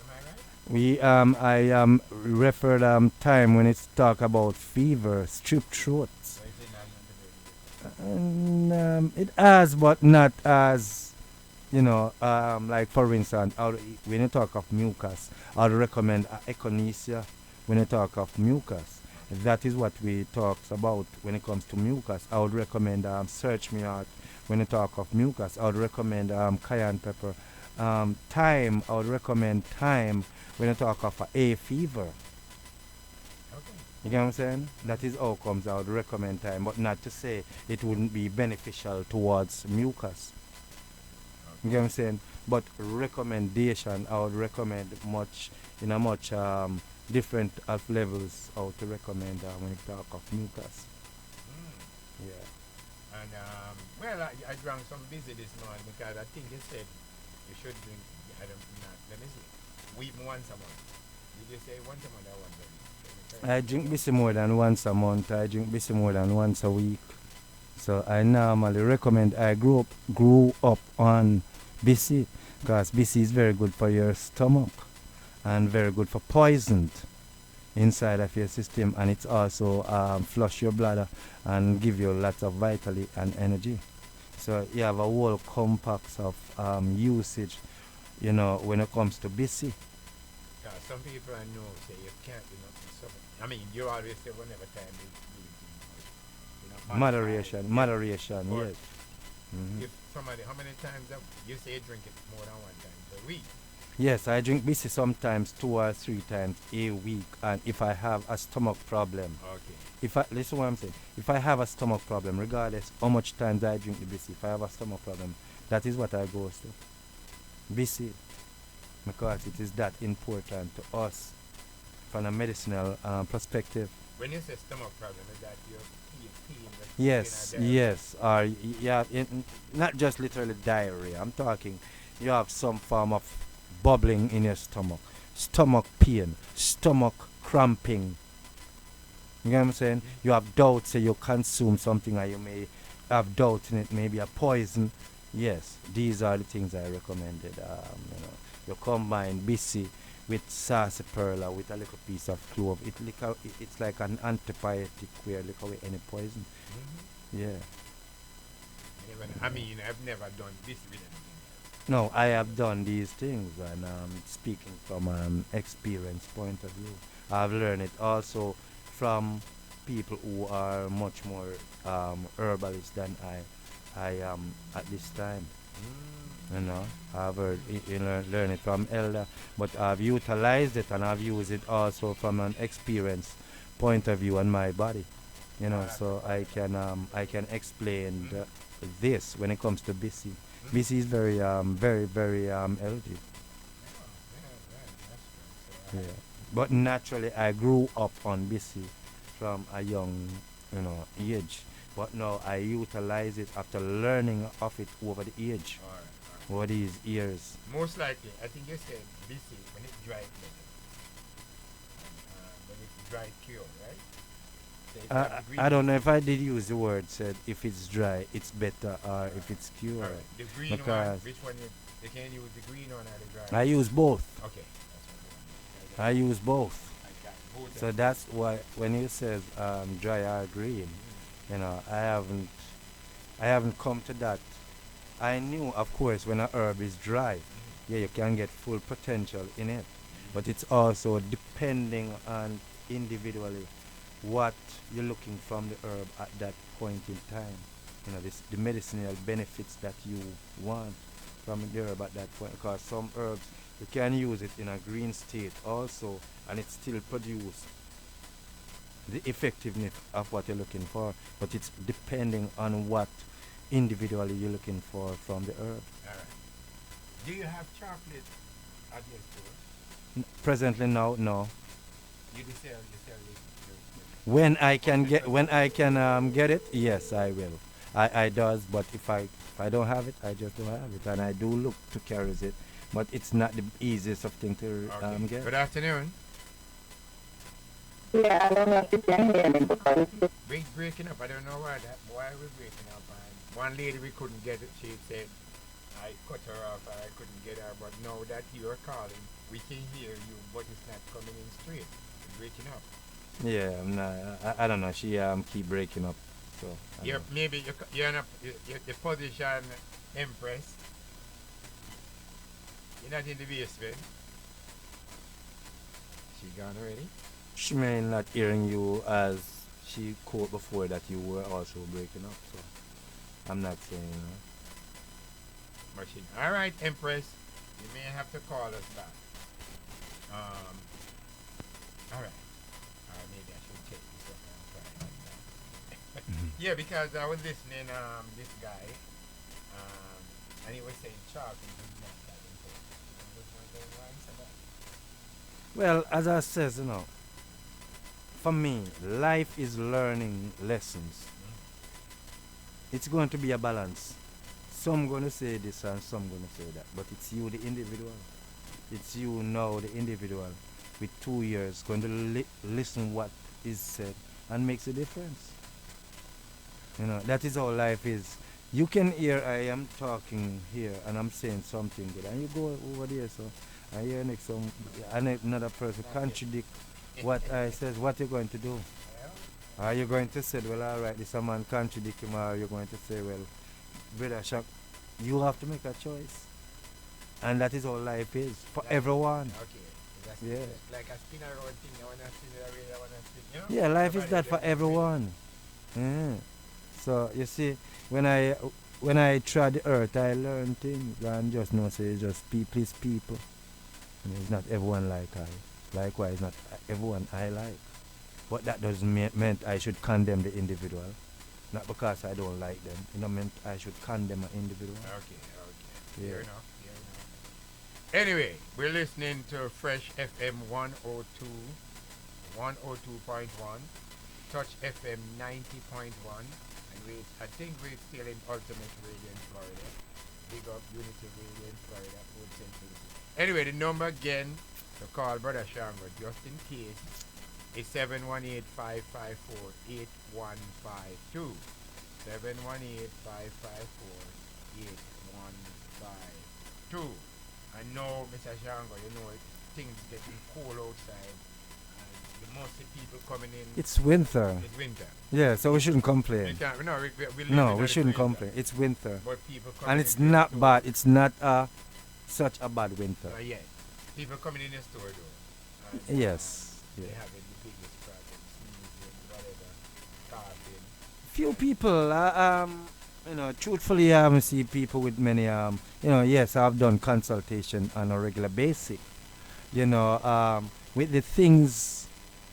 Am I right? We I referred time when it's talk about fever, strep throats. Or is it not going to be? And it has, but not as, you know, like for instance, when you talk of mucus, I'd recommend echinacea when you talk of mucus. That is what we talk about when it comes to mucus. I would recommend search me out when you talk of mucus. I would recommend cayenne pepper. Thyme, I would recommend thyme when you talk of a fever. Okay. You get what I'm saying? That is how comes I would recommend thyme, but not to say it wouldn't be beneficial towards mucus. You get what I'm saying? But recommendation, I would recommend much in a much different of levels how to recommend when you talk of mucus. Mm. Yeah. And well, I drank some busy this morning because I think you said you should drink. I don't not. Let me see. Weep once a month. Did you say once a month or once a week? I drink busy more than once a month. I drink busy more than once a week. So I normally recommend. I grew up on BC because BC is very good for your stomach and very good for poisoned inside of your system, and it's also flush your bladder and give you lots of vitality and energy. So you have a whole complex of usage, you know, when it comes to BC. Some people I know say you can't do nothing. So, I mean, you always say whenever time is doing things, you know, Moderation, Or yes. Mhm. if somebody, how many times you say you drink it more than one time per week? Yes, I drink BC sometimes 2 or 3 times a week, and if I have a stomach problem, Okay. if I listen what I'm saying, if I have a stomach problem, regardless how much times I drink the BC, if I have a stomach problem, that is what I go to BC, because it is that important to us from a medicinal perspective. When you say stomach problem, is that your pain? Yes, yes, or yeah, not just literally diarrhea. I'm talking, you have some form of bubbling in your stomach pain, stomach cramping. You know what I'm saying? You have doubts, say you consume something, or you may have doubt in it, maybe a poison. Yes, these are the things I recommended. You know, you combine BC with sarsaparilla with a little piece of clove. It's like an antibiotic where lick away any poison. Mm-hmm. Yeah. I mean, I've never done this with anything else. No, I have done these things, and speaking from an experience point of view, I've learned it also from people who are much more herbalists than I am at this time. You know, I've learned it from elder, but I've utilized it and I've used it also from an experience point of view on my body. You know, so I can explain this when it comes to BC. BC is very very healthy. Yeah. But naturally, I grew up on BC from a young, you know, age. But now I utilize it after learning of it over the age, over these years. Most likely, I think you said BC when it's dry better. When it's dry cure, right? say if you have the green I don't know leaf. if I did use the word said if it's dry, it's better, or if it's cured. Alright, the green one, Because which one you can use the green one or the dry I one? use both. Okay, that's what I use both. I got both So of them. that's why when you says dry or green, you know, I haven't come to that. I knew, of course, when a herb is dry, yeah, you can get full potential in it. But it's also depending on individually what you're looking from the herb at that point in time. You know, the medicinal benefits that you want from the herb at that point. Because some herbs you can use it in a green state also, and it still produce the effectiveness of what you're looking for. But it's depending on what individually you're looking for from the herb. Alright. Do you have chocolate at your store? Presently now, no. You sell it. When I can get it, yes, I will. I does, but if I don't have it, I just don't have it, and I do look to carry it, but it's not the easiest of thing to Okay. get. Good afternoon. Yeah, I don't know if you can hear me because We breaking up. I don't know why we're breaking up. And one lady we couldn't get it. She said I cut her off and I couldn't get her. But now that you're calling, we can hear you, but it's not coming in straight. It's breaking up. Yeah, I don't know. She keep breaking up, so. I You're don't know. maybe you're not you're the position Empress. You're not in the basement. She gone already. She may not hearing you as she quote before that you were also breaking up, so I'm not saying. Machine. All right, Empress. You may have to call us back. All right. Maybe I should check this up and try it like that. Yeah, because I was listening this guy, and he was saying chocolate is not that important. Well, as I says, for me, life is learning lessons. It's going to be a balance. Some going to say this and some going to say that, but it's you, the individual. It's you now, the individual, with 2 years, going to listen what is said and makes a difference. That is how life is. You can hear I am talking here and I'm saying something good, and you go over there, so I hear another person contradict what I says. What you going to do? Are you going to say, well, all right, this a man contradict him, or are you going to say, well, brother Shaq, you have to make a choice, and that is how life is for everyone. Okay. That's Yeah. like a spin around thing. I want to spin it away. I want to spin. Yeah, life is Somebody that for just spin. everyone. Yeah. So you see, when I tried the earth, I learned things, and just know say it's just please people. It's not everyone like I. Likewise, not everyone I like. But that doesn't mean I should condemn the individual. Not because I don't like them. Meant I should condemn an individual. Okay. Yeah. Fair enough. Anyway, we're listening to Fresh FM 102, 102.1, Touch FM 90.1, and I think we're still in Ultimate Radio in Florida. Big up Unity Radio in Florida, Old Central. Anyway, the number again to call Brother Shango, just in case, is 718-554-8152. 718-554-8152. I know, Mr. Shango, things getting cold outside. And mostly people coming in. It's winter. It's winter. Yeah, so we shouldn't complain. We can't, no, we live No, in we the shouldn't winter. complain. It's winter. But people coming And it's in not the bad. It's not such a bad winter. store. Yeah. People coming in the store though. And, Yes. They Yeah. having the biggest problem, sneezing, whatever, coughing. Few people, truthfully, I haven't seen people with many, yes, I've done consultation on a regular basis. With the things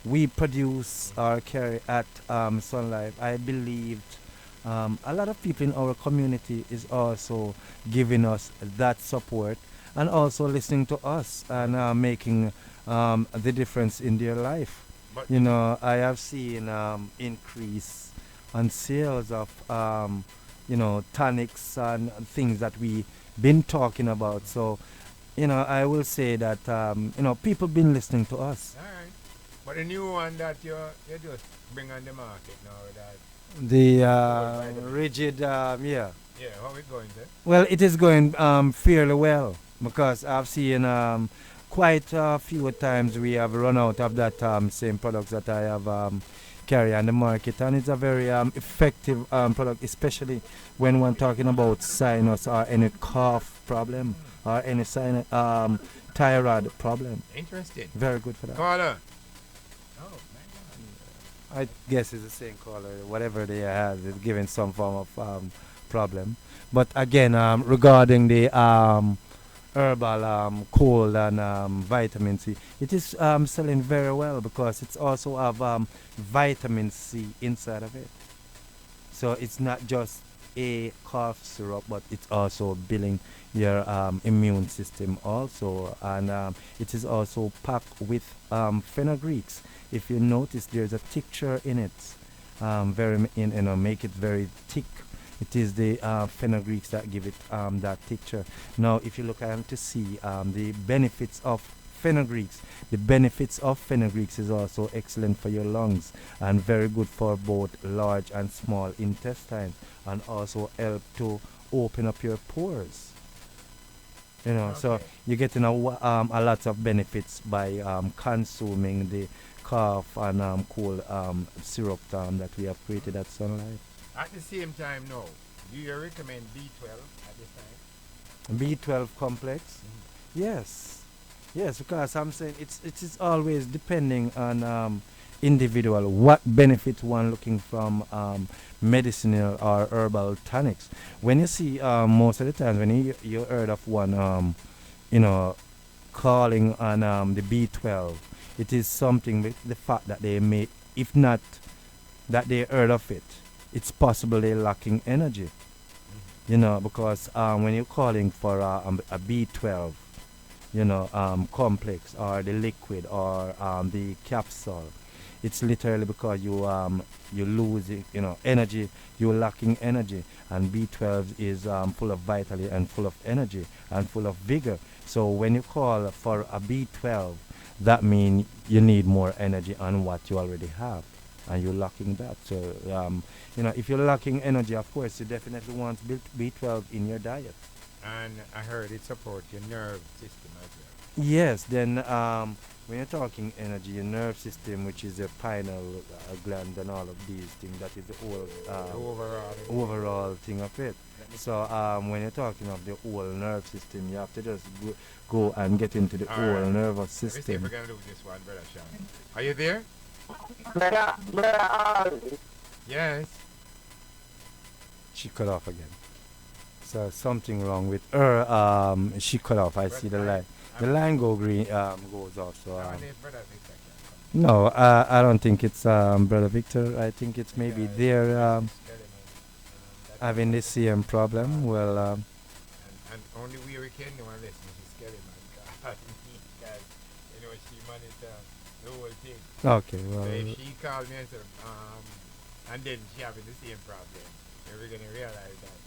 we produce or carry at Sun Life, I believed a lot of people in our community is also giving us that support and also listening to us and making the difference in their life. But I have seen increase on sales of tonics and things that we been talking about. So I will say that people been listening to us. all right. But the new one that you just bring on the market now, that The vitamin. rigid, yeah. Yeah, how it going there? Well, it is going fairly well because I've seen quite a few times we have run out of that same products that I have carry on the market, and it's a very effective product, especially when one talking about sinus or any cough problem or any sinus thyroid problem. Interesting. Very good for that. Caller. Oh, I guess it's the same color. Whatever they have is giving some form of problem. But again, regarding the herbal cold and vitamin C, it is selling very well because it's also have vitamin C inside of it. So it's not just a cough syrup, but it's also building your immune system also, and it is also packed with fenugreeks. If you notice, there's a texture in it, make it very thick. It is the fenugreeks that give it that texture. Now, if you look at to see the benefits of fenugreeks, the benefits of fenugreeks is also excellent for your lungs and very good for both large and small intestines, and also help to open up your pores. So Okay. you're getting a lot of benefits by consuming the cough and cold syrup that we have created at Sunlight. At the same time, now, do you recommend B12 at this time? B12 complex? Yes. Yes, because I'm saying it is always depending on individual what benefit one looking from medicinal or herbal tonics. When you see most of the times when you heard of one you know calling on the B12, it is something with the fact that they may, if not that they heard of it, it's possible they're lacking energy. Because when you're calling for a B12, complex or the liquid or the capsule, it's literally because you lose energy, you're lacking energy, and B12 is full of vitality and full of energy and full of vigor. So when you call for a B12, that means you need more energy on what you already have, and you're lacking that. So if you're lacking energy, of course you definitely want B12 in your diet. And I heard it supports your nerve system as well. Yes, then when you're talking energy, your nerve system, which is your pineal gland and all of these things, that is the whole overall thing of it. So when you're talking of the whole nerve system, you have to just go and get into the All whole right. nervous Let me see if system. we're going to do this one, Brother Sean. Are you there? Yes. She cut off again. So something wrong with her. She cut off. I see the line. The line go green. Goes off. So I wonder if Brother Victor can come. no, I don't think it's brother Victor. I think it's maybe they're Tell him, having the same problem. Well, and only we can know and listen to Skelly, man. God, because, she monitors the whole thing. okay. So Well, if she called me and said, and then she having the same problem, then we're going to realize that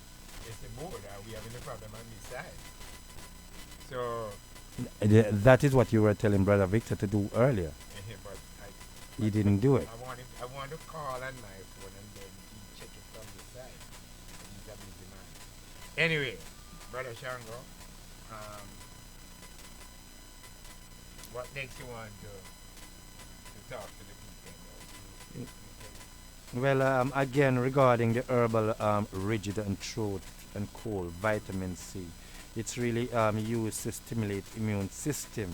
it's the board that we having the problem on this side. So, that is what you were telling brother Victor to do earlier. but He didn't do it. I want to call on my phone and then he check it from the side. And he's a busy man. Anyway, Brother Shango, what makes you want to talk to the people? Well, again, regarding the herbal rigid and throat and cold vitamin C, it's really used to stimulate immune system,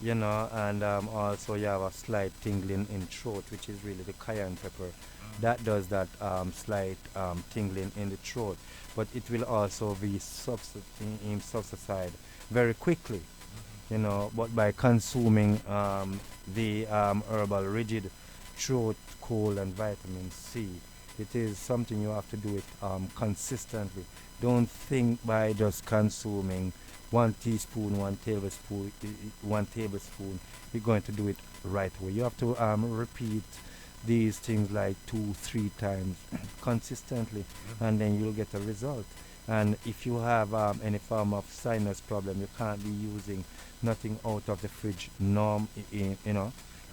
and also you have a slight tingling in throat, which is really the cayenne pepper. That does that slight tingling in the throat, but it will also be subside very quickly, but by consuming the herbal rigid throat cold and vitamin C, it is something you have to do it consistently. Don't think by just consuming 1 teaspoon, 1 tablespoon, you're going to do it right away. You have to repeat these things like 2-3 times consistently, and then you'll get a result. And if you have any form of sinus problem, you can't be using nothing out of the fridge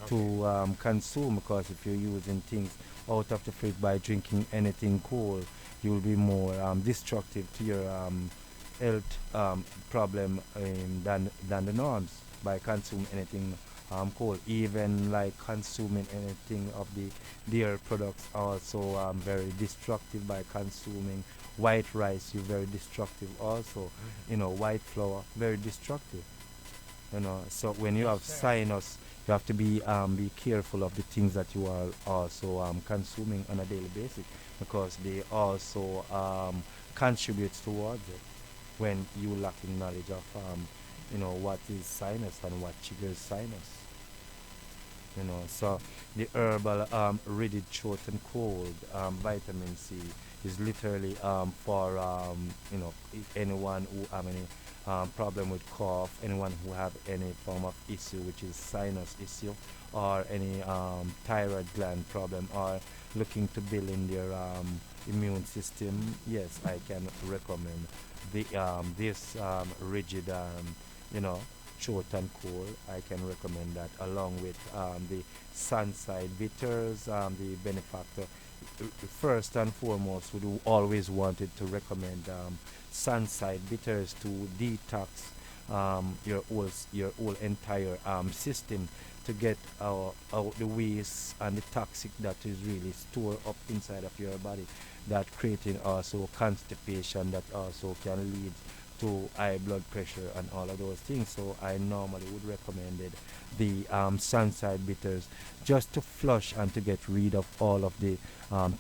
to consume, because if you're using things out of the fridge by drinking anything cold, you'll be more destructive to your health problem than the norms by consuming anything cold. Even like consuming anything of the dairy products also very destructive. By consuming white rice, you're very destructive also. White flour, very destructive. So when you have sinus, you have to be careful of the things that you are also consuming on a daily basis, because they also contributes towards it when you lacking knowledge of what is sinus and what triggers sinus. So the herbal ready throat and cold vitamin C is literally for anyone who have any problem with cough, anyone who have any form of issue which is sinus issue, or any thyroid gland problem, or looking to build in their immune system. Yes, I can recommend the this rigid you know throat and cold. I can recommend that, along with the sunside bitters, the benefactor. First and foremost, we do always wanted to recommend sunside bitters to detox your whole entire system, to get out the waste and the toxic that is really stored up inside of your body, that creating also constipation, that also can lead to high blood pressure and all of those things. So I normally would recommend it, the sunside bitters, just to flush and to get rid of all of the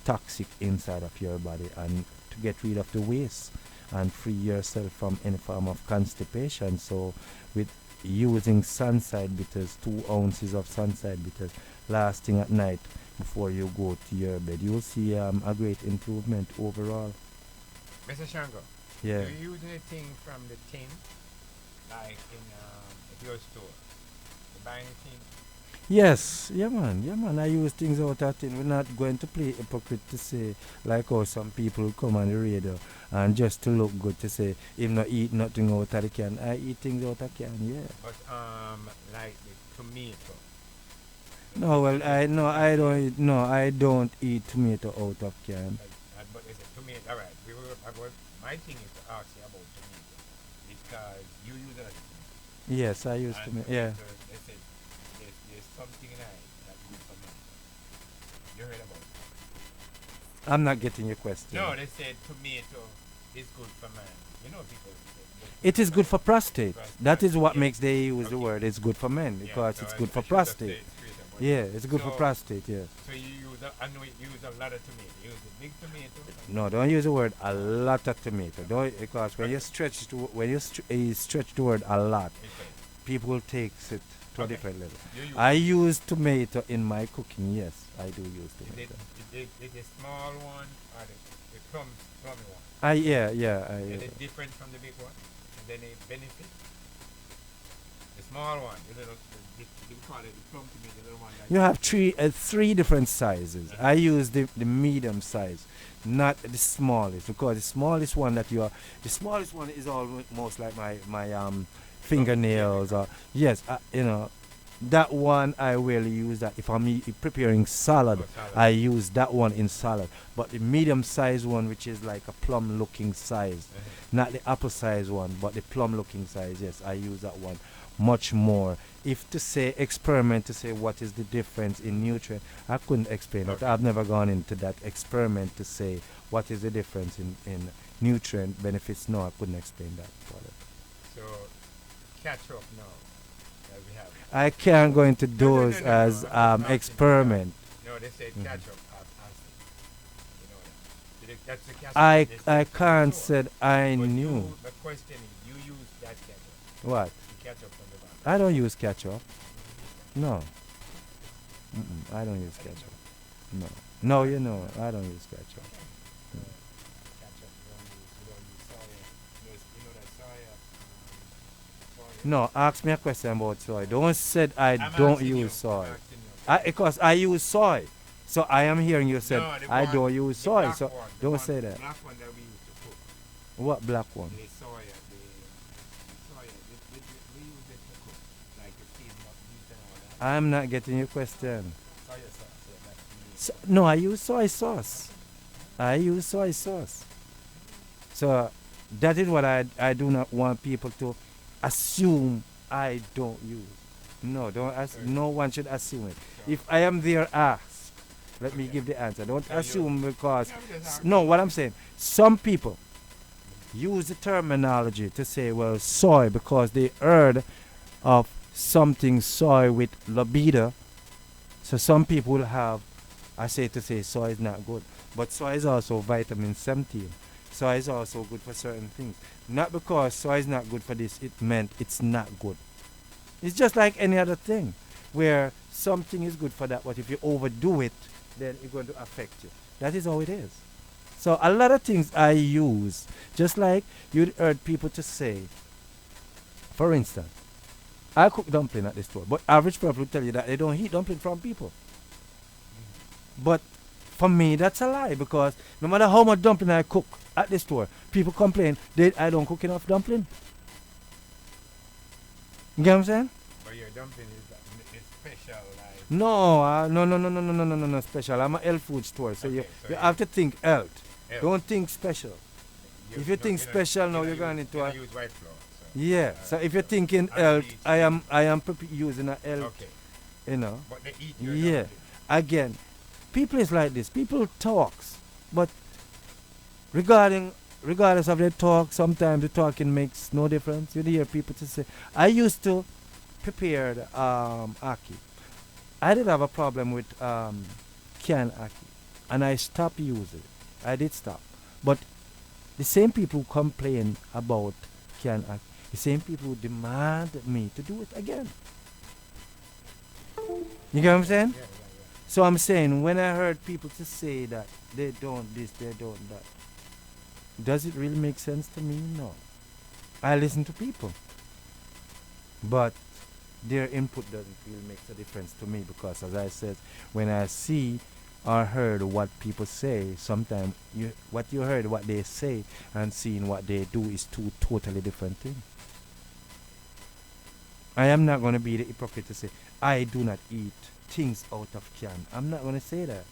toxic inside of your body, and to get rid of the waste and free yourself from any form of constipation. So with using sunside bitters, 2 ounces of sunside bitters last thing at night before you go to your bed, you'll see a great improvement overall. Mr. Shango, Yeah. do you use anything from the tin, like in at your store? You buy anything? Yes, yeah man, I use things out of thing. We're not going to play hypocrite to say, like how some people come on the radio and just to look good to say, if not eat nothing out of the can. I eat things out of can, yeah. But like the tomato. No, well, I don't eat tomato out of can. But it's a tomato. All right. My thing is to ask you about tomato, because you use a lot of tomato. Yes, I use And tomato, yeah. They said there's something in it that you ferment. You heard about it? I'm not getting your question. No, they said tomato is good for man. You know, people say It is good for prostate. Prostate, That is what yeah. makes they use the Okay. word it's good for men, Yeah, because so it's I- good I for should have said prostate. it straight up, but- Yeah, it's good for So- prostate, yeah. So you use, I know you use a lot of tomato. You use a big tomato. No, don't use the word a lot of tomato. Don't, because when you stretch you stretch the word a lot, Okay. people takes it to a Okay. different level. You use I use tomato in my cooking. Yes, I do use Is it, tomato. is it a small one or the plummy one? Is it different from the big one? And then it benefit? The small one, the little, you call it the plum tomato, the little one that You have three different sizes. I use the medium size, not the smallest, because the smallest one the smallest one is almost like my fingernails. Or yes, that one I rarely use that. If I'm preparing salad, Oh, salad. I use that one in salad. But the medium size one, which is like a plum looking size, not the apple size one, but the plum looking size, yes, I use that one much more. If to say experiment to say what is the difference in nutrient, I couldn't explain it. Okay. I've never gone into that experiment to say what is the difference in nutrient benefits. No, I couldn't explain that product. So, catch up now that we have. I can't go into No, those no, as I'm asking you experiment. that. No, they said Mhm. catch up acid. You know that. That's the catch up I they said I from the can't store. said I But knew. You, the question is, you use that ketchup. What? The ketchup from the bottle. I don't use ketchup. No. I don't use ketchup. No. No, I don't use ketchup. Ketchup, you don't use soya. You know that soya. Soya. No, ask me a question about soy. Don't say I I'm don't asking you, use soy. I'm asking you. Because I use soy. So I am hearing you say No, the I one- don't use the soy. black So one, the don't one- say the that. black one that we used to cook. What black one? The soya, the soya. We use it to cook, like the season of meat and all that. I'm not getting your question. Soy sauce, yeah, that's the No, I use soy sauce. I use soy sauce. So that is what I do not want people to assume I don't use. No, don't no one should assume it. If I am there asked, let me give the answer. Don't assume because no, what I'm saying, some people use the terminology to say, well, soy because they heard of something soy with libido. So some people will have, I say to say soy is not good, but soy is also vitamin 17. Soy is also good for certain things. Not because soy is not good for this, it meant it's not good. It's just like any other thing, where something is good for that, but if you overdo it, then it's going to affect you. That is how it is. So a lot of things I use, just like you'd heard people to say, for instance, I cook dumpling at the store, but average people will tell you that they don't eat dumpling from people. But for me, that's a lie, because no matter how much dumpling I cook at the store, people complain I don't cook enough dumpling. You get what I'm saying? But your dumpling is special, like. No, special. I'm a health food store, so Okay, you so have to think health. Health. Don't think special. If you think special, now you're going into a use white flour. So. yeah. So if you're thinking health, I am using a health. Okay. You know. But they eat your Yeah. dumpling. Again, people is like this. People talks, but regardless of their talk, sometimes the talking makes no difference. You hear people to say, I used to prepare ackee. I did have a problem with canned ackee, and I stopped using it. I did stop. But the same people who complain about canned ackee, the same people who demand me to do it again. You get what I'm saying? Yeah. So I'm saying, when I heard people to say that they don't this, they don't that, does it really make sense to me? No. I listen to people, but their input doesn't really make a difference to me, because, as I said, when I see or heard what people say, sometimes what you heard, what they say, and seeing what they do is two totally different things. I am not going to be the hypocrite to say I do not eat things out of can. I'm not going to say that.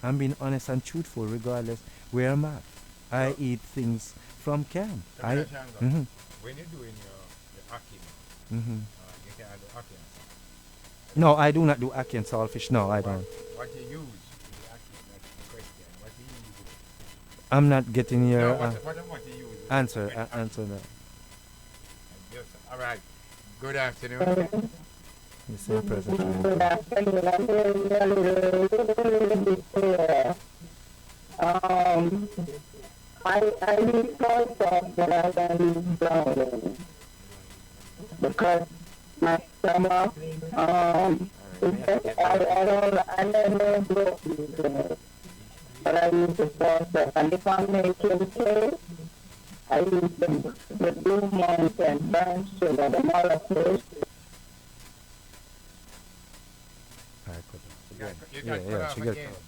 I'm being honest and truthful regardless where I'm at. I eat things from can. When Mhm. you're doing your ackee, Mhm. you can add the ackee and stuff. No, I do not do ackee and saltfish. No, I don't. What you use in the ackee, that's the question. What do you use? I'm not getting your No, what you use? answer. with ackee? Answer that. Yes, all right. Good afternoon. You say present. I need contact that I can use download because my stomach, I never broke it, but I use the process. And if I'm making cake, I use the Blue Mountain brown sugar, the molasses. You Yeah, got cut yeah, off she got again. cut off.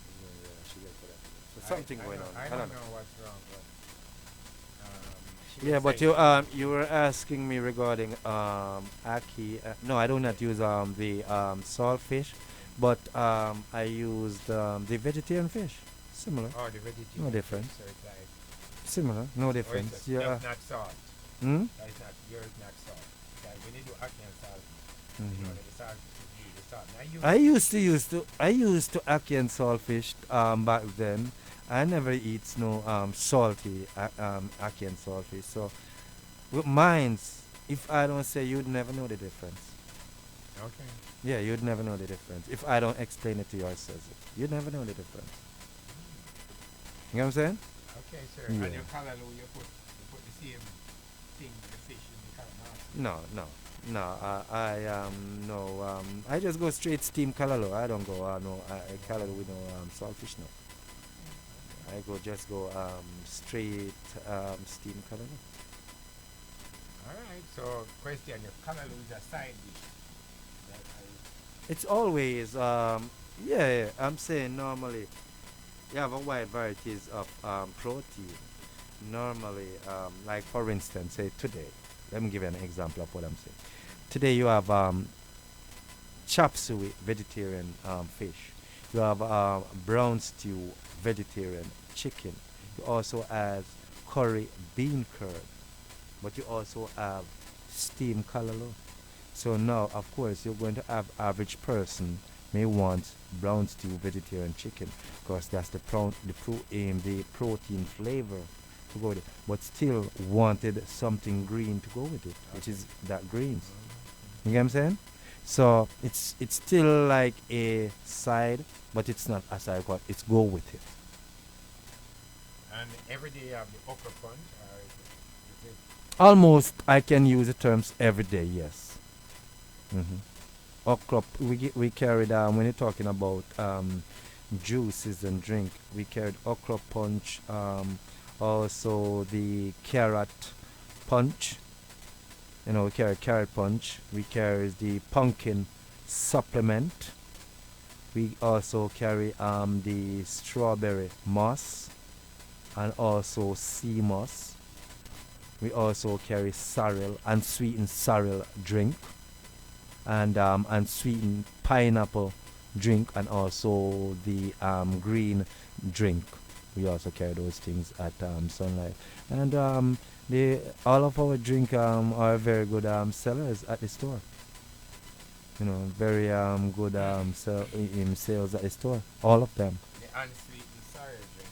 She got cut off. So something going on. I I don't don't know know. what's wrong, but she Yeah, was but saying- you were asking me regarding ackee. No, I do not use the saltfish, but I used the vegetarian fish. Similar. Oh, the vegetarian. No difference. So it's like Similar. No difference. It's Yeah. not salt. Hmm? It's not yours, not salt. Like when you do ackee and salt, you Mhm. know, the salt is the salt. Now you I used to ackee and saltfish back then. I never eat no salty ackee and saltfish. So with mines, if I don't say, you'd never know the difference. okay. Yeah, you'd never know the difference. If I don't explain it to you or says it, you'd never know the difference. You know what I'm saying? Okay, sir. Yeah. And your callaloo, you put the same thing with the fish in the calamari. No. I just go straight steam callaloo. I don't go callaloo with no saltfish. No. I just go straight steam callaloo. All right. So, question: your callaloo is a side dish. That It's always yeah. I'm saying normally you have a wide varieties of protein. Normally, like for instance, say today. Let me give you an example of what I'm saying. Today you have chop suey, vegetarian fish. You have brown stew, vegetarian chicken. You also have curry bean curd, but you also have steamed callaloo. So now, of course, you're going to have average person may want brown stew vegetarian chicken because that's the protein flavor to go with it, but still wanted something green to go with it, which is that greens. You get what I'm saying? So it's still like a side, but it's not a side. It's go with it. And every day you have the okra punch, or is it Almost, I can use the terms every day. Yes. Mm-hmm. Okra. We carried when you're talking about juices and drink. We carried okra punch. Also the carrot punch. We carry carrot punch. We carry the pumpkin supplement. We also carry the strawberry moss and also sea moss. We also carry sorrel and sweetened sorrel drink and sweetened pineapple drink and also the green drink. We also carry those things at Sunlight. And all of our drink are very good sellers at the store. Very good in sales at the store. All of them. the unsweetened sour drink?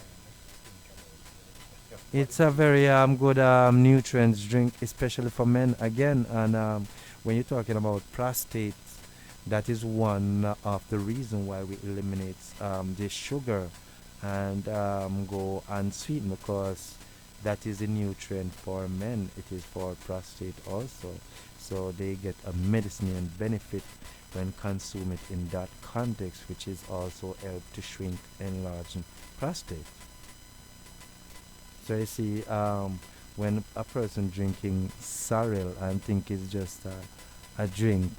I'm trying to think about it. It's a very good nutrients drink, especially for men again. And when you're talking about prostate, that is one of the reason why we eliminate the sugar and go unsweetened because that is a nutrient for men. It is for prostate also. So they get a medicinal benefit when consume it in that context, which is also help to shrink enlarging prostate. So you see, when a person drinking sorrel and think it's just a drink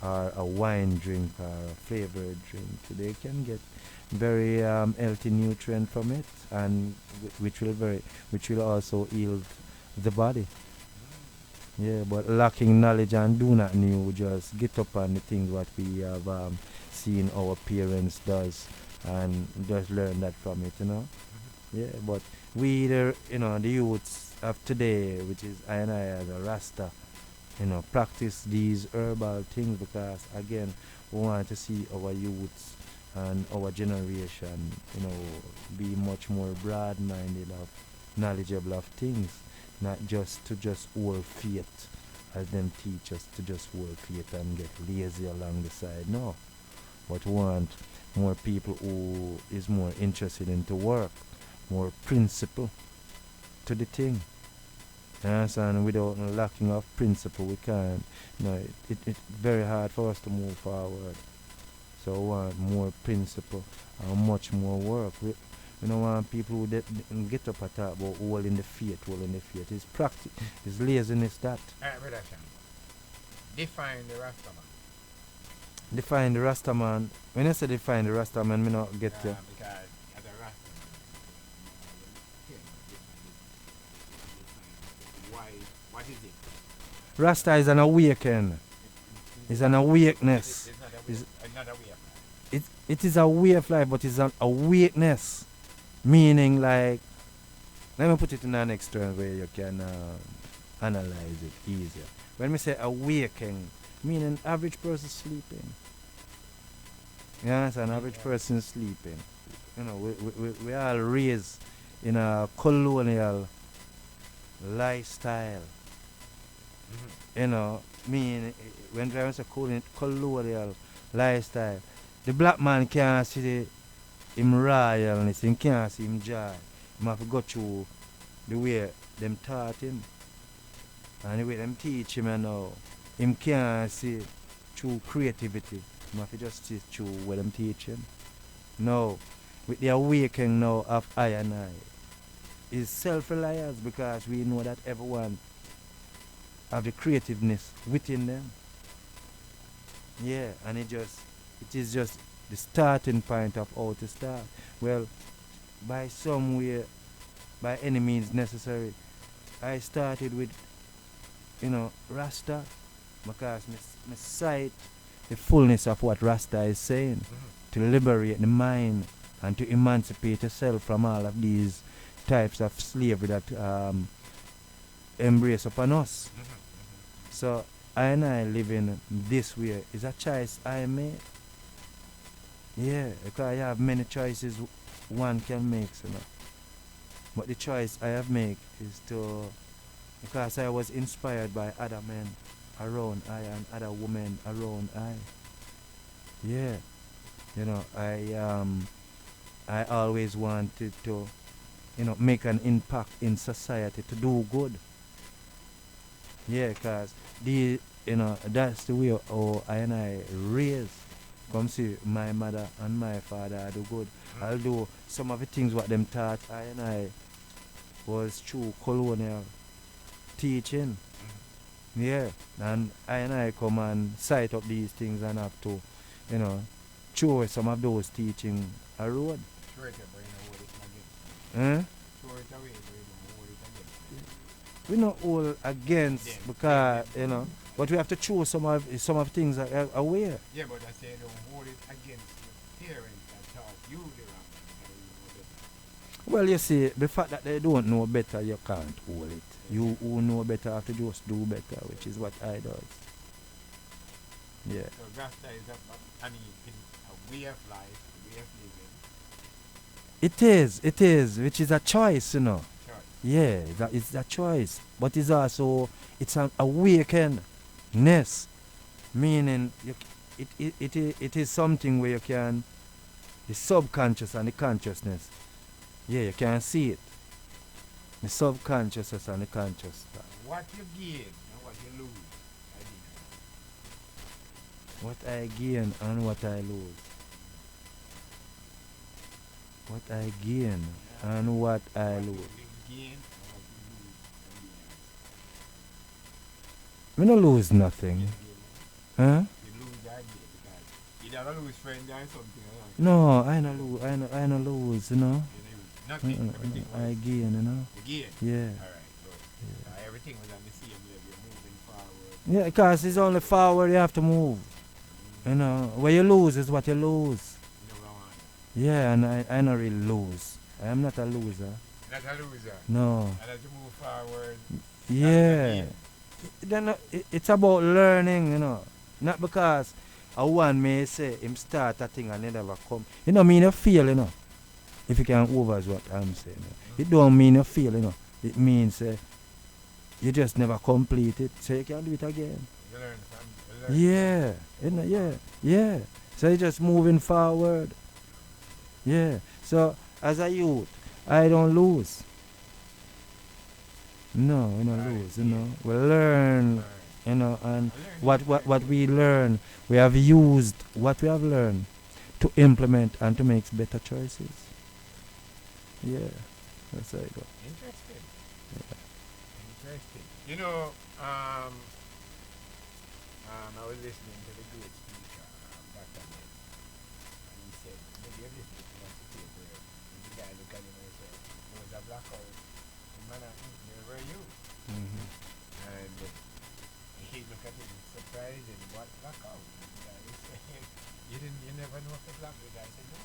or a wine drink or a flavored drink, they can get very healthy nutrient from it, and which will also heal the body. Yeah, but lacking knowledge and do not know, just get up on the things what we have seen our parents does and just learn that from it. Yeah, but the youths of today, which is I and I as a Rasta, practice these herbal things because again, we want to see our youths and our generation, be much more broad-minded of knowledgeable of things, not just to just hold faith as them teach us to just hold faith and get lazy along the side. No, but want more people who is more interested into work, more principle to the thing. Yes, and without lacking of principle, we can't. It's very hard for us to move forward. So we want more principle and much more work. We don't want people who get up and talk about holding the faith, holding the faith. It's practice, it's laziness that. Brother Shan, define the Rastaman. Define the Rastaman. When I say define the Rastaman, me not get you. Because as a Rastaman, why? What is it? Rasta is an awakening. It's an awakeness. It's not a way. Is- Another way of life. It is a way of life, but it's an awakeness. Meaning, like, let me put it in an external way you can analyze it easier. When we say awakening, meaning average person sleeping. Yes, an average person sleeping. We are raised in a colonial lifestyle. Mean when driving a colonial lifestyle, the black man can't see him royalness, he can't see him joy. He have to go through the way them taught him and the way them teach him him can't see through creativity. He have to just see through what them teach him. No, with the awakening now of I and I is self-reliance because we know that everyone have the creativeness within them. Yeah, and it is just the starting point of how to start. Well, by some way, by any means necessary, I started with, Rasta, because my sight the fullness of what Rasta is saying, to liberate the mind and to emancipate yourself from all of these types of slavery that embrace upon us. So I and I living this way is a choice I made. Yeah, because I have many choices one can make, you know. But the choice I have made is to, because I was inspired by other men around I and other women around I. Yeah, you know, I always wanted to, you know, make an impact in society, to do good. Yeah, because the, you know, that's the way how I and I raised. Come see, my mother and my father I do good. Although some of the things what them taught I and I was through colonial teaching. Yeah, and I come and cite up these things and have to, you know, throw some of those teaching a road. Throw it away, you know, hold it again. Huh? Throw it away, but you don't hold it again. We not all against Yeah. because, you know, but we have to throw some of things away. Yeah, but I say don't hold it against your parents that taught you the wrong thing. Well, you see, the fact that they don't know better, you can't hold it. You who know better have to just do better, which is what I does. Yeah. So Rasta is a way of life, a way of living. It is, which is a choice, you know. Choice. Yeah, it's a choice. But it's also, it's an awakenedness. Meaning, it is something where you can, the subconscious and the consciousness, yeah, you can see it. The subconsciousness and the conscious. What you gain and what you lose. What I gain and what I lose. What I gain and what I lose. Gain and what you lose. We don't lose nothing. Huh? You lose that gain because you never lose friend or something. No, I no lose. I no lose, you know. Nothing. Everything was I gain, you know. the gain. Yeah. Alright, good. Everything was on the same level. You're moving forward. Yeah, because it's only forward you have to move. You know, where you lose is what you lose. You know what I want. Yeah, and I not really lose. I am not a loser. Not a loser. No. And as you move forward, Yeah. Then it's about learning, you know. Not because a one may say him start a thing and he never come. You know, mean you fail, you know. If you can over is what I'm saying. It don't mean you fail, you know. It means you just never complete it, so you can do it again. you learn from. Yeah, you know, yeah. So you're just moving forward. Yeah. So as a youth, I don't lose. No, we don't lose, you know. We learn, you know, and what we learn, we have used what we have learned to implement and to make better choices. Yeah. That's how it goes. Interesting. Yeah. Interesting. You know, I was listening to the great speaker, Dr. Ben, and he said, maybe you're listening to that tape where the guy looked at him and said, there was a blackout in Manhattan, where were you? Mm-hmm. And he looked at him surprised and what blackout? And the guy was saying, you never know if the blackout. The guy said, no.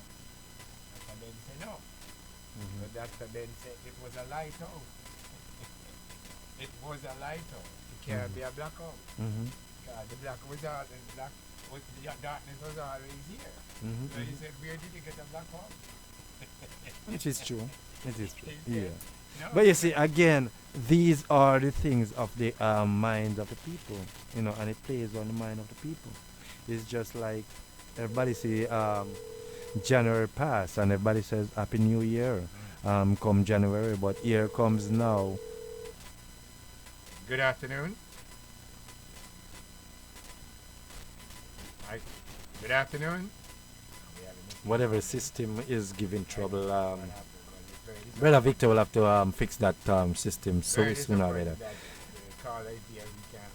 Dr. Ben said, no. Mm-hmm. But Dr. Ben said it was a lighthouse. It was a lighthouse. It can't be a blackout. Mm-hmm. The darkness was always here. Mm-hmm. So he said, where did you get a blackout? It is true. It is true. He said, Yeah. no. But you see, again, these are the things of the minds of the people, you know, and it plays on the mind of the people. It's just like everybody say January pass, and everybody says Happy New Year come January, but here comes now. Good afternoon. Good afternoon. Whatever system is giving trouble, Brother Victor will have to fix that system so sooner or later. That caller here,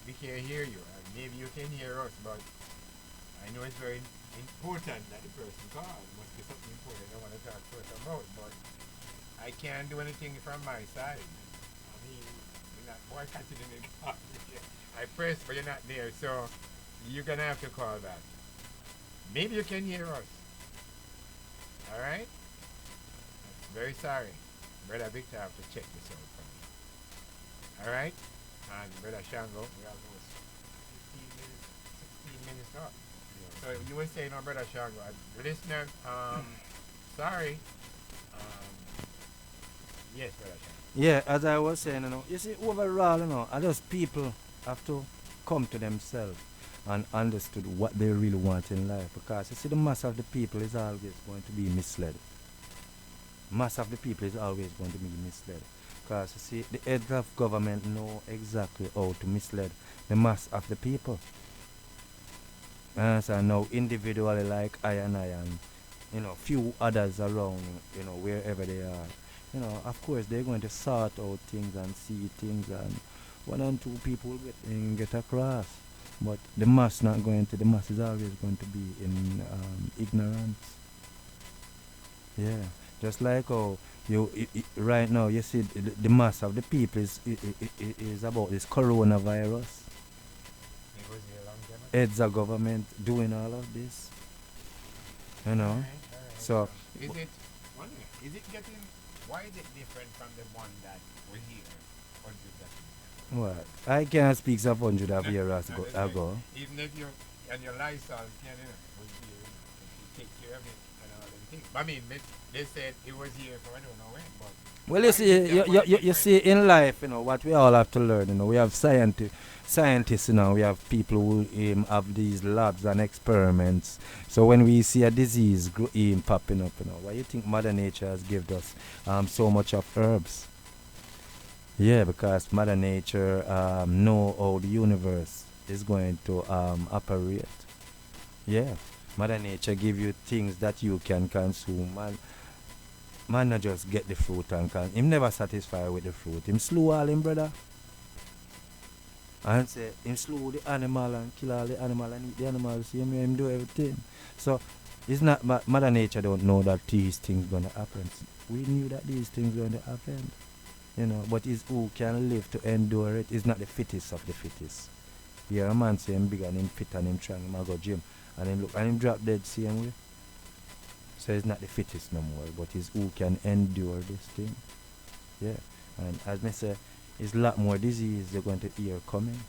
we can't hear you. Maybe you can hear us, but I know it's very important that the person called. It must be something important I want to talk to us about, but I can't do anything from my side. I mean, you're not boycotting it. I press, but you're not there, so you're gonna have to call back. Maybe you can hear us. All right. Very sorry. Brother Victor have to check this out for me. All right. And Brother Shango, we almost 15 minutes, 16 minutes up. So you were saying, no, Brother Shango, listener, sorry. Um, yes, Brother Shango. Yeah, as I was saying, you see, overall, I just people have to come to themselves and understood what they really want in life. Because you see, the mass of the people is always going to be misled. Mass of the people is always going to be misled. Because you see, the heads of government know exactly how to mislead the mass of the people. And so now individually like I and few others around, wherever they are. Of course they're going to sort out things and see things, and one and two people get across. But the mass is always going to be in ignorance. Yeah. Just like how right now you see the mass of the people is about this coronavirus. It was here a long time ago. Heads of government doing all of this. All right. So Is it one minute, is it getting, why is it different from the one that was here 100 years ago? what? I can't speak of 100 of years No, that's ago. right. Even if you and your Lysol can, was here, you take care of it and all them things. I mean, they said it was here for I don't know when, but Well, why you is see, it that one you different? see, in life, what we all have to learn, we have scientists, we have people who have these labs and experiments. So when we see a disease popping up, why you think Mother Nature has given us so much of herbs? Yeah, because Mother Nature know how the universe is going to operate. Yeah, Mother Nature give you things that you can consume. Man not just get the fruit and him never satisfied with the fruit. Him slew all him brother. And say him slew the animal and kill all the animal and eat the animal. See him do everything. So it's not Mother Nature don't know that these things gonna happen. We knew that these things gonna happen. But it's who can live to endure it. It's not the fittest of the fittest. Here a man say him big and him fit and him strong, him a go gym. And him look and him drop dead same way. So it's not the fittest no more, but it's who can endure this thing. Yeah. And as I say, it's a lot more disease you're going to hear coming.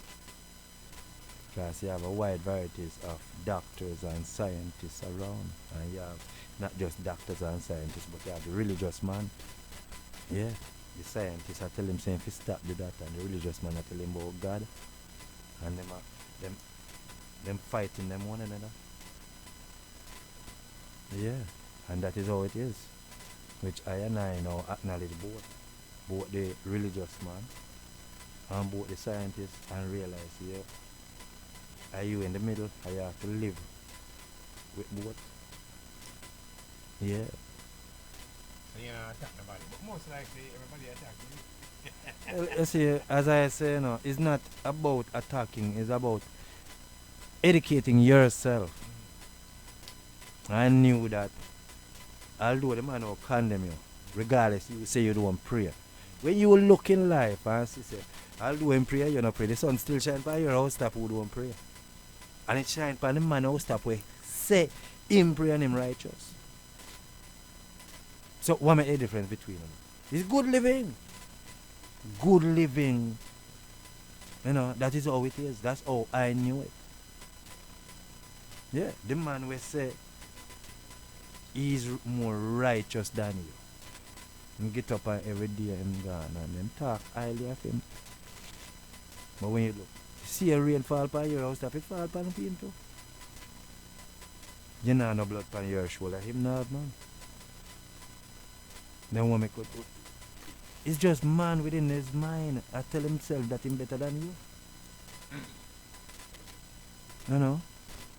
Because you have a wide varieties of doctors and scientists around. And you have not just doctors and scientists, but you have the religious man. Yeah. The scientists are telling him saying if he stop do that, and the religious man are telling him about God. And them fighting them one another. Yeah. And that is how it is. Which I now acknowledge both the religious man and both the scientists, and realize, yeah, are you in the middle, or you have to live with both. Yeah. So you're not talking about it, but most likely everybody attacking you. Well, you see, as I say, it's not about attacking, it's about educating yourself. I knew that although the man will condemn you, regardless you say you don't pray. When you look in life and see, say, although in prayer you don't pray, the sun still shine by your house top who don't pray. And it shine by the man house top where say him pray and him righteous. So what make the difference between them? It's good living. Good living. That is how it is. That's how I knew it. Yeah, the man will say he's more righteous than you. And get up and every day him gone and them talk highly of him. But when you look, see a rain fall upon your house, if it fall upon him too. You know no blood upon your shoulder, him not man. Then what make it? It's just man within his mind. I tell himself that him better than you.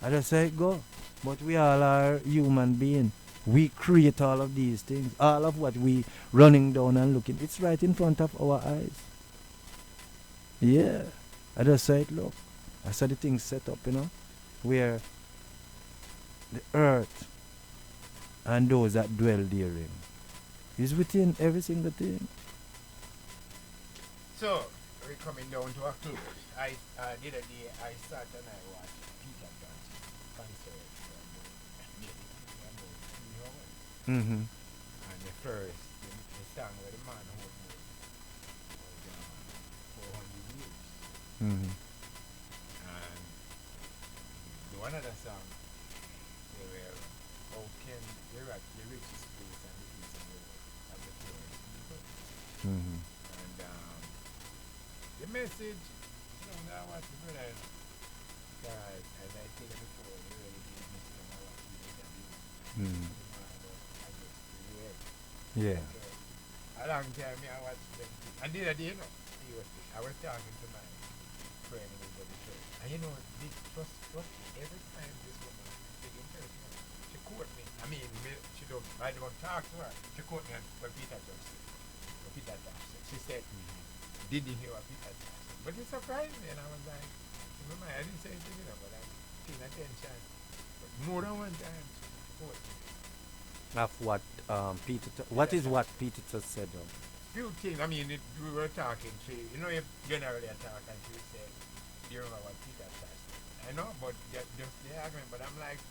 I just say go. But we all are human beings. We create all of these things. All of what we running down and looking. It's right in front of our eyes. Yeah. I just say it, look. I saw the things set up, where the earth and those that dwell therein is within every single thing. So we're coming down to a close. The other day I sat and I watched Mm-hmm. And the first, the song where the man who was 400 years. Mm-hmm. And the one other song, they were, how can you're at the richest place and the peace of the world and the poorest people. Mm-hmm. And the message, now what the brother, guys, as I said before, they really gave me some of what people can do. Mm-hmm. The man was, I just, yeah. Yeah. A long time I watched them. And the other day, I was talking to my friend who was at the church. And this was every time this woman big in church, she quote me. I mean, I don't talk to her. She quote me what Peter just said. What Peter just said. She said, did you hear what Peter just said? But it surprised me, and I was like, remember, I didn't say anything, but I'm paying attention. But more than one time, she quote me. Of what Peter? What is what Peter just said? Though? Few things. I mean, we were talking. If generally I talk, and she said, "Do you remember what Peter said?" I know, but just the argument. But I'm like,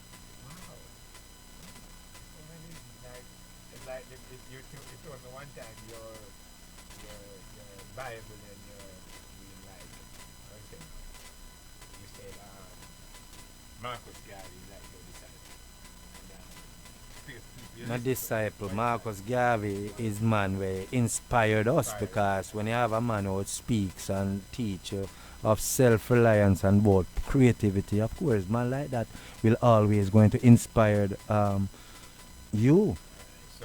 wow. So many like it's like you told me one time your Bible and your like what is it? You said Marcus Garvey is like your disciple. My disciple Marcus Garvey is man where inspired us, because when you have a man who speaks and teach of self-reliance and both creativity, of course man like that will always going to inspire you,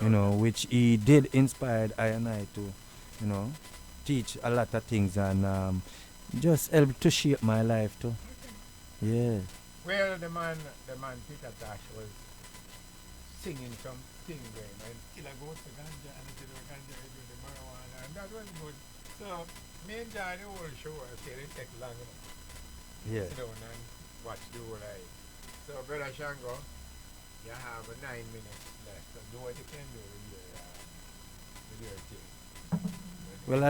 which he did inspire I and I to teach a lot of things and just help to shape my life too. Yeah. Well, the man Peter Tosh was singing something going and still I go to ganja and to the ganja I do the marijuana and that was good. So me enjoy the whole show. I said it take long enough. Yeah. Sit down and watch the whole life. So brother Shango, you have 9 minutes left. So do what you can do with your thing. Well,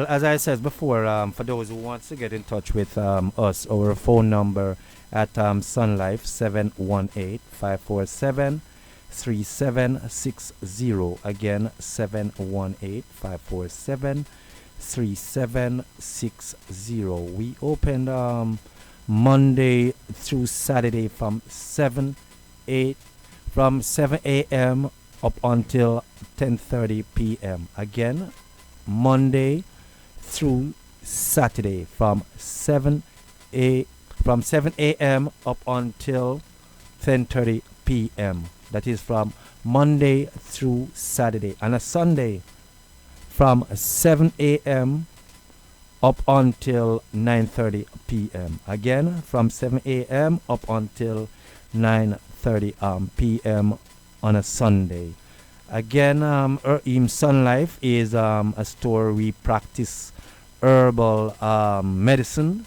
as I said before, for those who want to get in touch with us, our phone number at Sun Life 718-547-3760. Again, 718-547-3760. We opened Monday through Saturday from 7 a.m. up until 10:30 p.m. Again, Monday through Saturday from 7 a.m. up until 10:30 p.m. That is from Monday through Saturday. And a Sunday from 7 a.m. up until 9:30 p.m. Again, from 7 a.m. up until 9:30 p.m. on a Sunday. Again, Sun Life is a store we practice herbal medicine.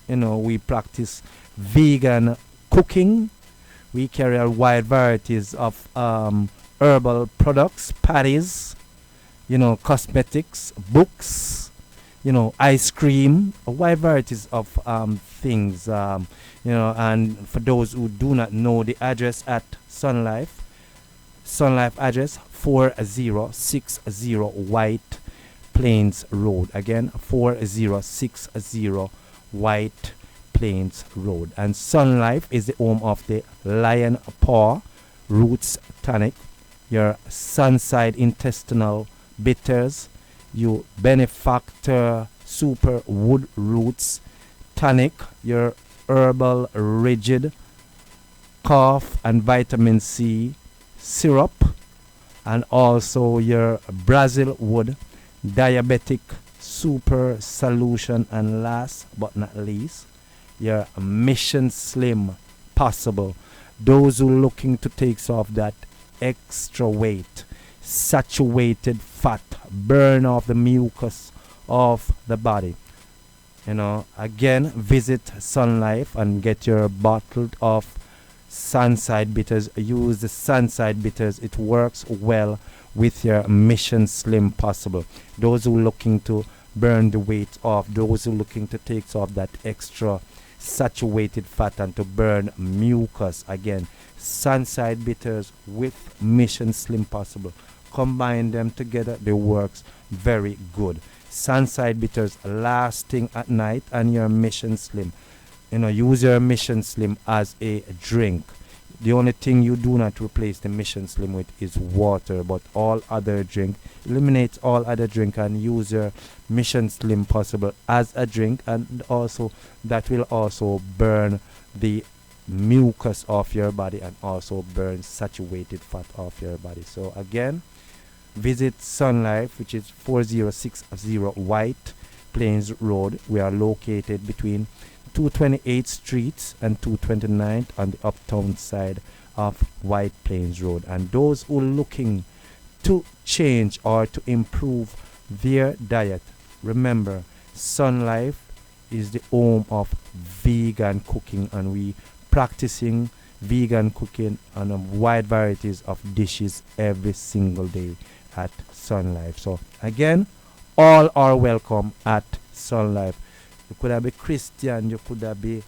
We practice vegan cooking. We carry a wide varieties of herbal products, patties, cosmetics, books, ice cream, a wide varieties of things. And for those who do not know the address at Sun Life address 4060 White Plains Road. Again, 4060 White Plains Road. And Sun Life is the home of the Lion Paw Roots Tonic, your Sunside Intestinal Bitters, your Benefactor Super Wood Roots Tonic, your Herbal Rigid Cough and Vitamin C Syrup, and also your Brazil Wood Diabetic Super Solution, and last but not least, your Mission Slim Possible. Those who are looking to take off that extra weight, saturated fat, burn off the mucus of the body. Again, visit Sun Life and get your bottle of Sunside Bitters. Use the Sunside Bitters. It works well with your Mission Slim Possible. Those who are looking to burn the weight off, those who are looking to take off that extra saturated fat and to burn mucus. Again, Sunside Bitters with Mission Slim Possible. Combine them together, they works very good. Sunside Bitters lasting at night and your Mission Slim. Use your Mission Slim as a drink. The only thing you do not replace the Mission Slim with is water, but all other drink, eliminate all other drink and use your Mission Slim Possible as a drink, and also that will also burn the mucus off your body and also burn saturated fat off your body. So again, visit Sun Life, which is 4060 White Plains Road. We are located between 228th Street and 229th on the uptown side of White Plains Road. And those who are looking to change or to improve their diet, remember, Sun Life is the home of vegan cooking, and we practicing vegan cooking on a wide varieties of dishes every single day at Sun Life. So again, all are welcome at Sun Life. You could have be Christian, you could have be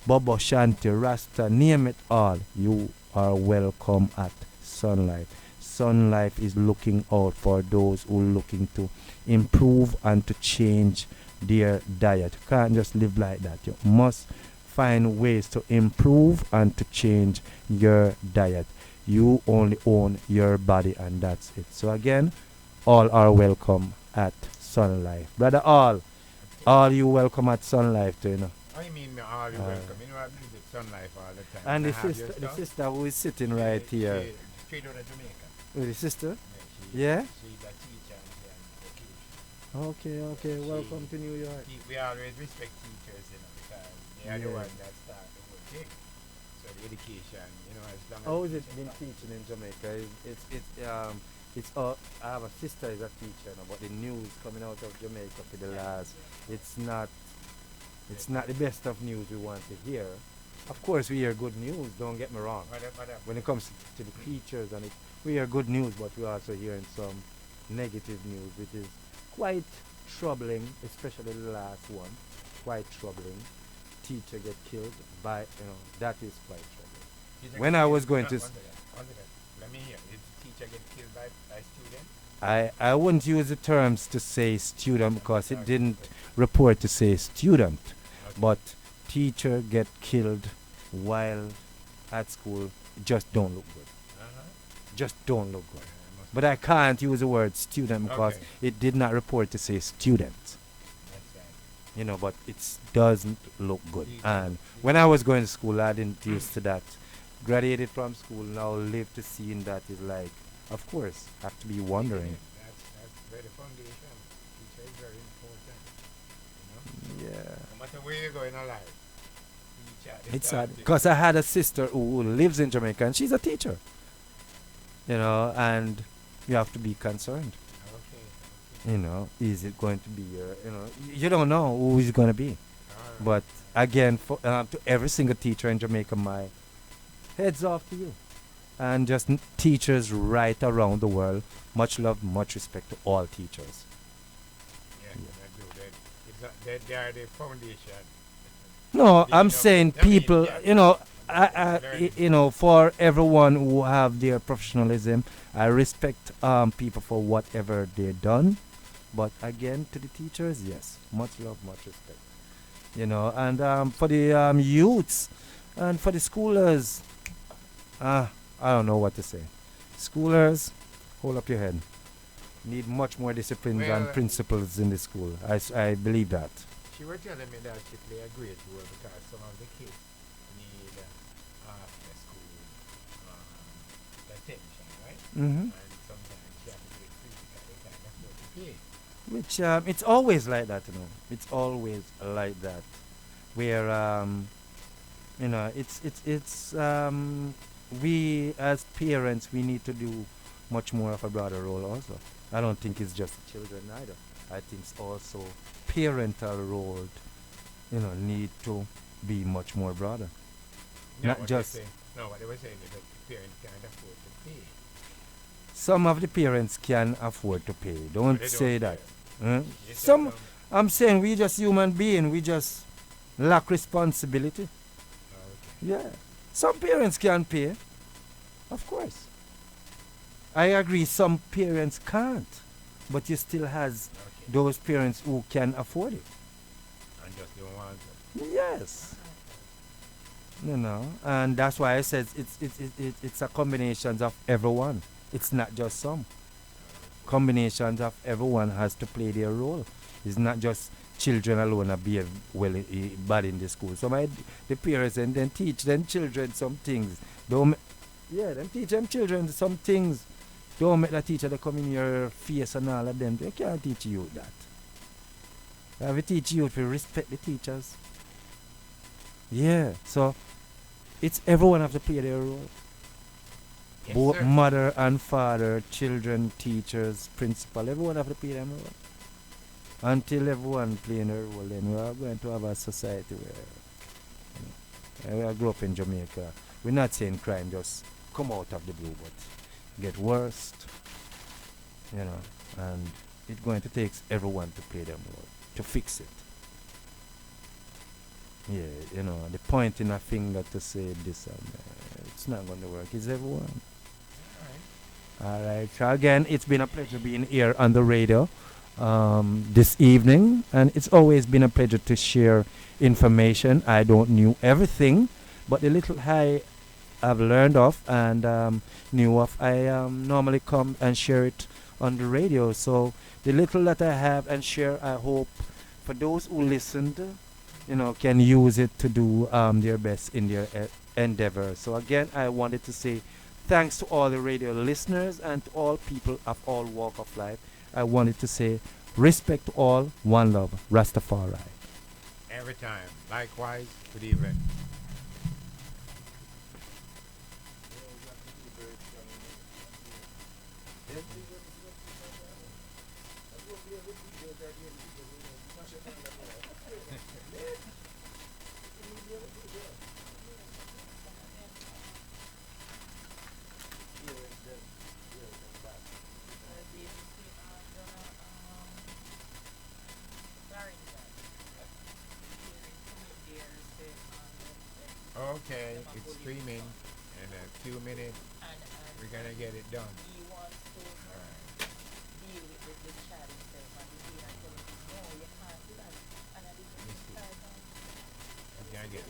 Bobo Shanti, Rasta, name it all. You are welcome at Sun Life. Sun Life is looking out for those who are looking to improve and to change their diet. You can't just live like that. You must find ways to improve and to change your diet. You only own your body, and that's it. So again, all are welcome at Sun Life. Brother all you welcome at Sun Life too, I mean, all you welcome. I visit Sun Life all the time. And I the have your sister stuff. who is sitting right here. Straight out of Jamaica. Oh, the sister? Yeah, Yeah? she's a teacher and vacation. Okay, welcome to New York. We always respect teachers, because they are the ones that start the whole thing. So the education, as long as... How is it been teaching in Jamaica? I have a sister is a teacher now, but the news coming out of Jamaica for the last, it's not the best of news we want to hear. Of course, we hear good news, don't get me wrong. When it comes to the teachers, we hear good news, but we're also hearing some negative news, which is quite troubling, especially the last one. Quite troubling. Teacher get killed by, that is quite troubling. When I was going to... Let me hear. Did the teacher get killed by student? I wouldn't use the terms to say student because it didn't report to say student, but teacher get killed while at school. Just don't look good. Just don't look good. But I can't use the word student because it did not report to say student. But it doesn't look good. And when I was going to school, I didn't used to that. Graduated from school, now live to seeing that is like, of course, have to be wondering. That's where the foundation. Teacher is very important. Yeah. No matter where you go in life. It's sad because I had a sister who lives in Jamaica and she's a teacher. And you have to be concerned. Is it going to be you don't know who is going to be. But again, to every single teacher in Jamaica, my heads off to you. And just teachers right around the world, much love, much respect to all teachers. They are the foundation. No, I'm saying people, for everyone who have their professionalism, I respect people for whatever they've done. But again, to the teachers, yes, much love, much respect. And for the youths and for the schoolers, I don't know what to say. Schoolers, hold up your head. Need much more disciplines and principles in the school. I believe that. She was telling me that she play a great role because some of the kids need after school attention, right? Mm-hmm. And sometimes she has to do it free because they can't afford to pay. Which it's always like that, It's always like that, where it's we as parents we need to do much more of a broader role also. I don't think it's just the children either. I think it's also parental role, need to be much more broader. Not just. What they were saying is that the parents can't afford to pay. Some of the parents can afford to pay. Don't say that. Some I'm saying we just human being. We just lack responsibility. Yeah. Some parents can pay, of course. I agree, some parents can't, but you still has those parents who can afford it. And just don't want it. Yes. You know, and that's why I said it's a combination of everyone. It's not just some. Combinations of everyone has to play their role. It's not just children alone that behave well bad in the school. So the parents and then teach them children some things. Don't them teach them children some things. Don't make the teacher they come in your face and all of them. They can't teach you that. They have to teach you to respect the teachers. Yeah, so it's everyone have to play their role. Yes, Both sir. mother and father, children, teachers, principal, everyone have to play their role. Until everyone playing their role, then we are going to have a society where we grew up in Jamaica. We're not saying crime just come out of the blue, but get worse. You know, and it's going to take everyone to play their role to fix it. Yeah, you know, the pointing a finger to say this and it's not going to work. It's everyone. All right. So again, it's been a pleasure being here on the radio this evening, and it's always been a pleasure to share information. I don't knew everything, but the little I've learned of and knew of, I normally come and share it on the radio. So the little that I have and share, I hope for those who listened, you know, can use it to do their best in their endeavor. So again, I wanted to say thanks to all the radio listeners and to all people of all walk of life. I wanted to say respect to all, one love, Rastafari. Every time. Likewise, good evening. Okay, it's streaming in a few minutes. We're gonna get it done. Alright. We're gonna get it.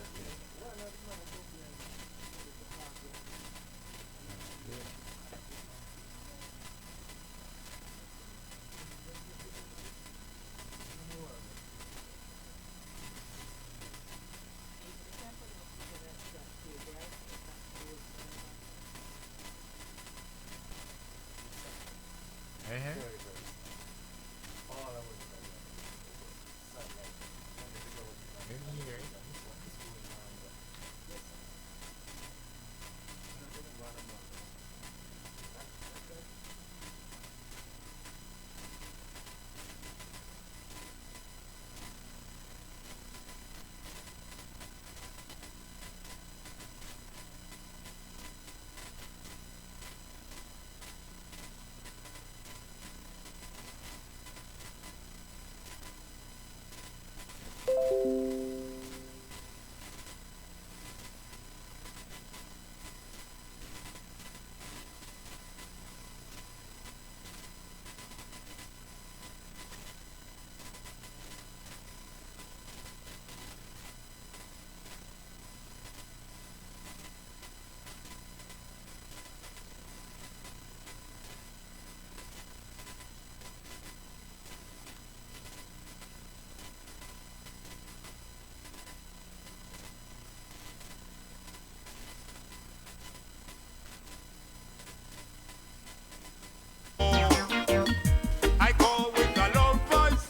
I call with a loud voice.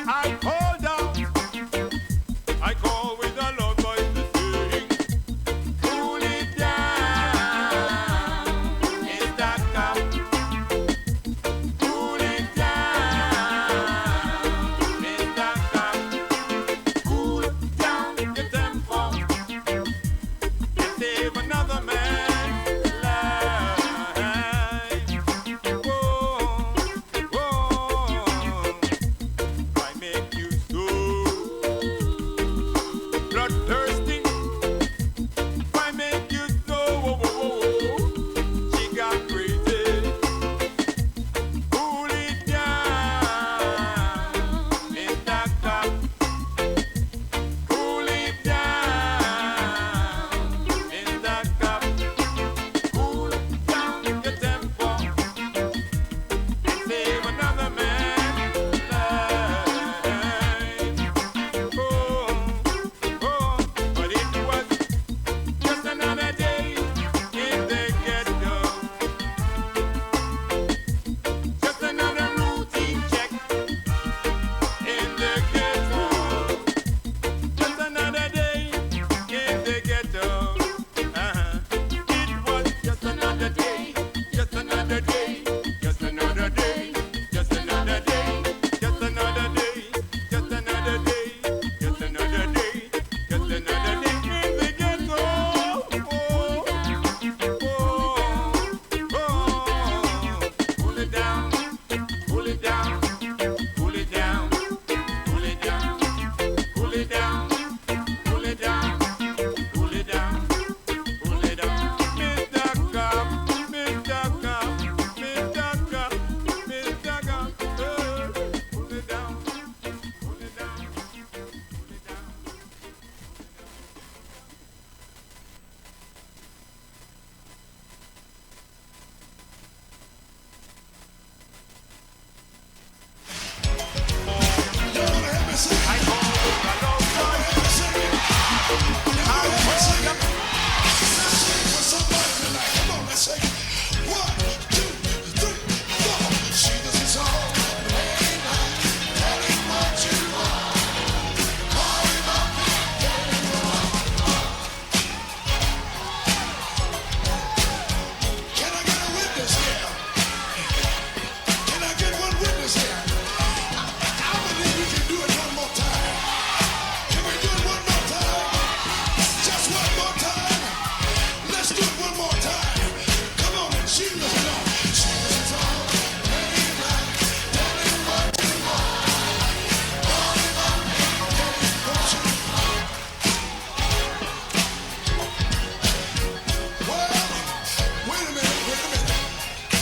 I call down. I call with a loud voice to sing. Cool it down. It's that cup. Cool it down. It's that cup. Cool down your tempo. And save another man.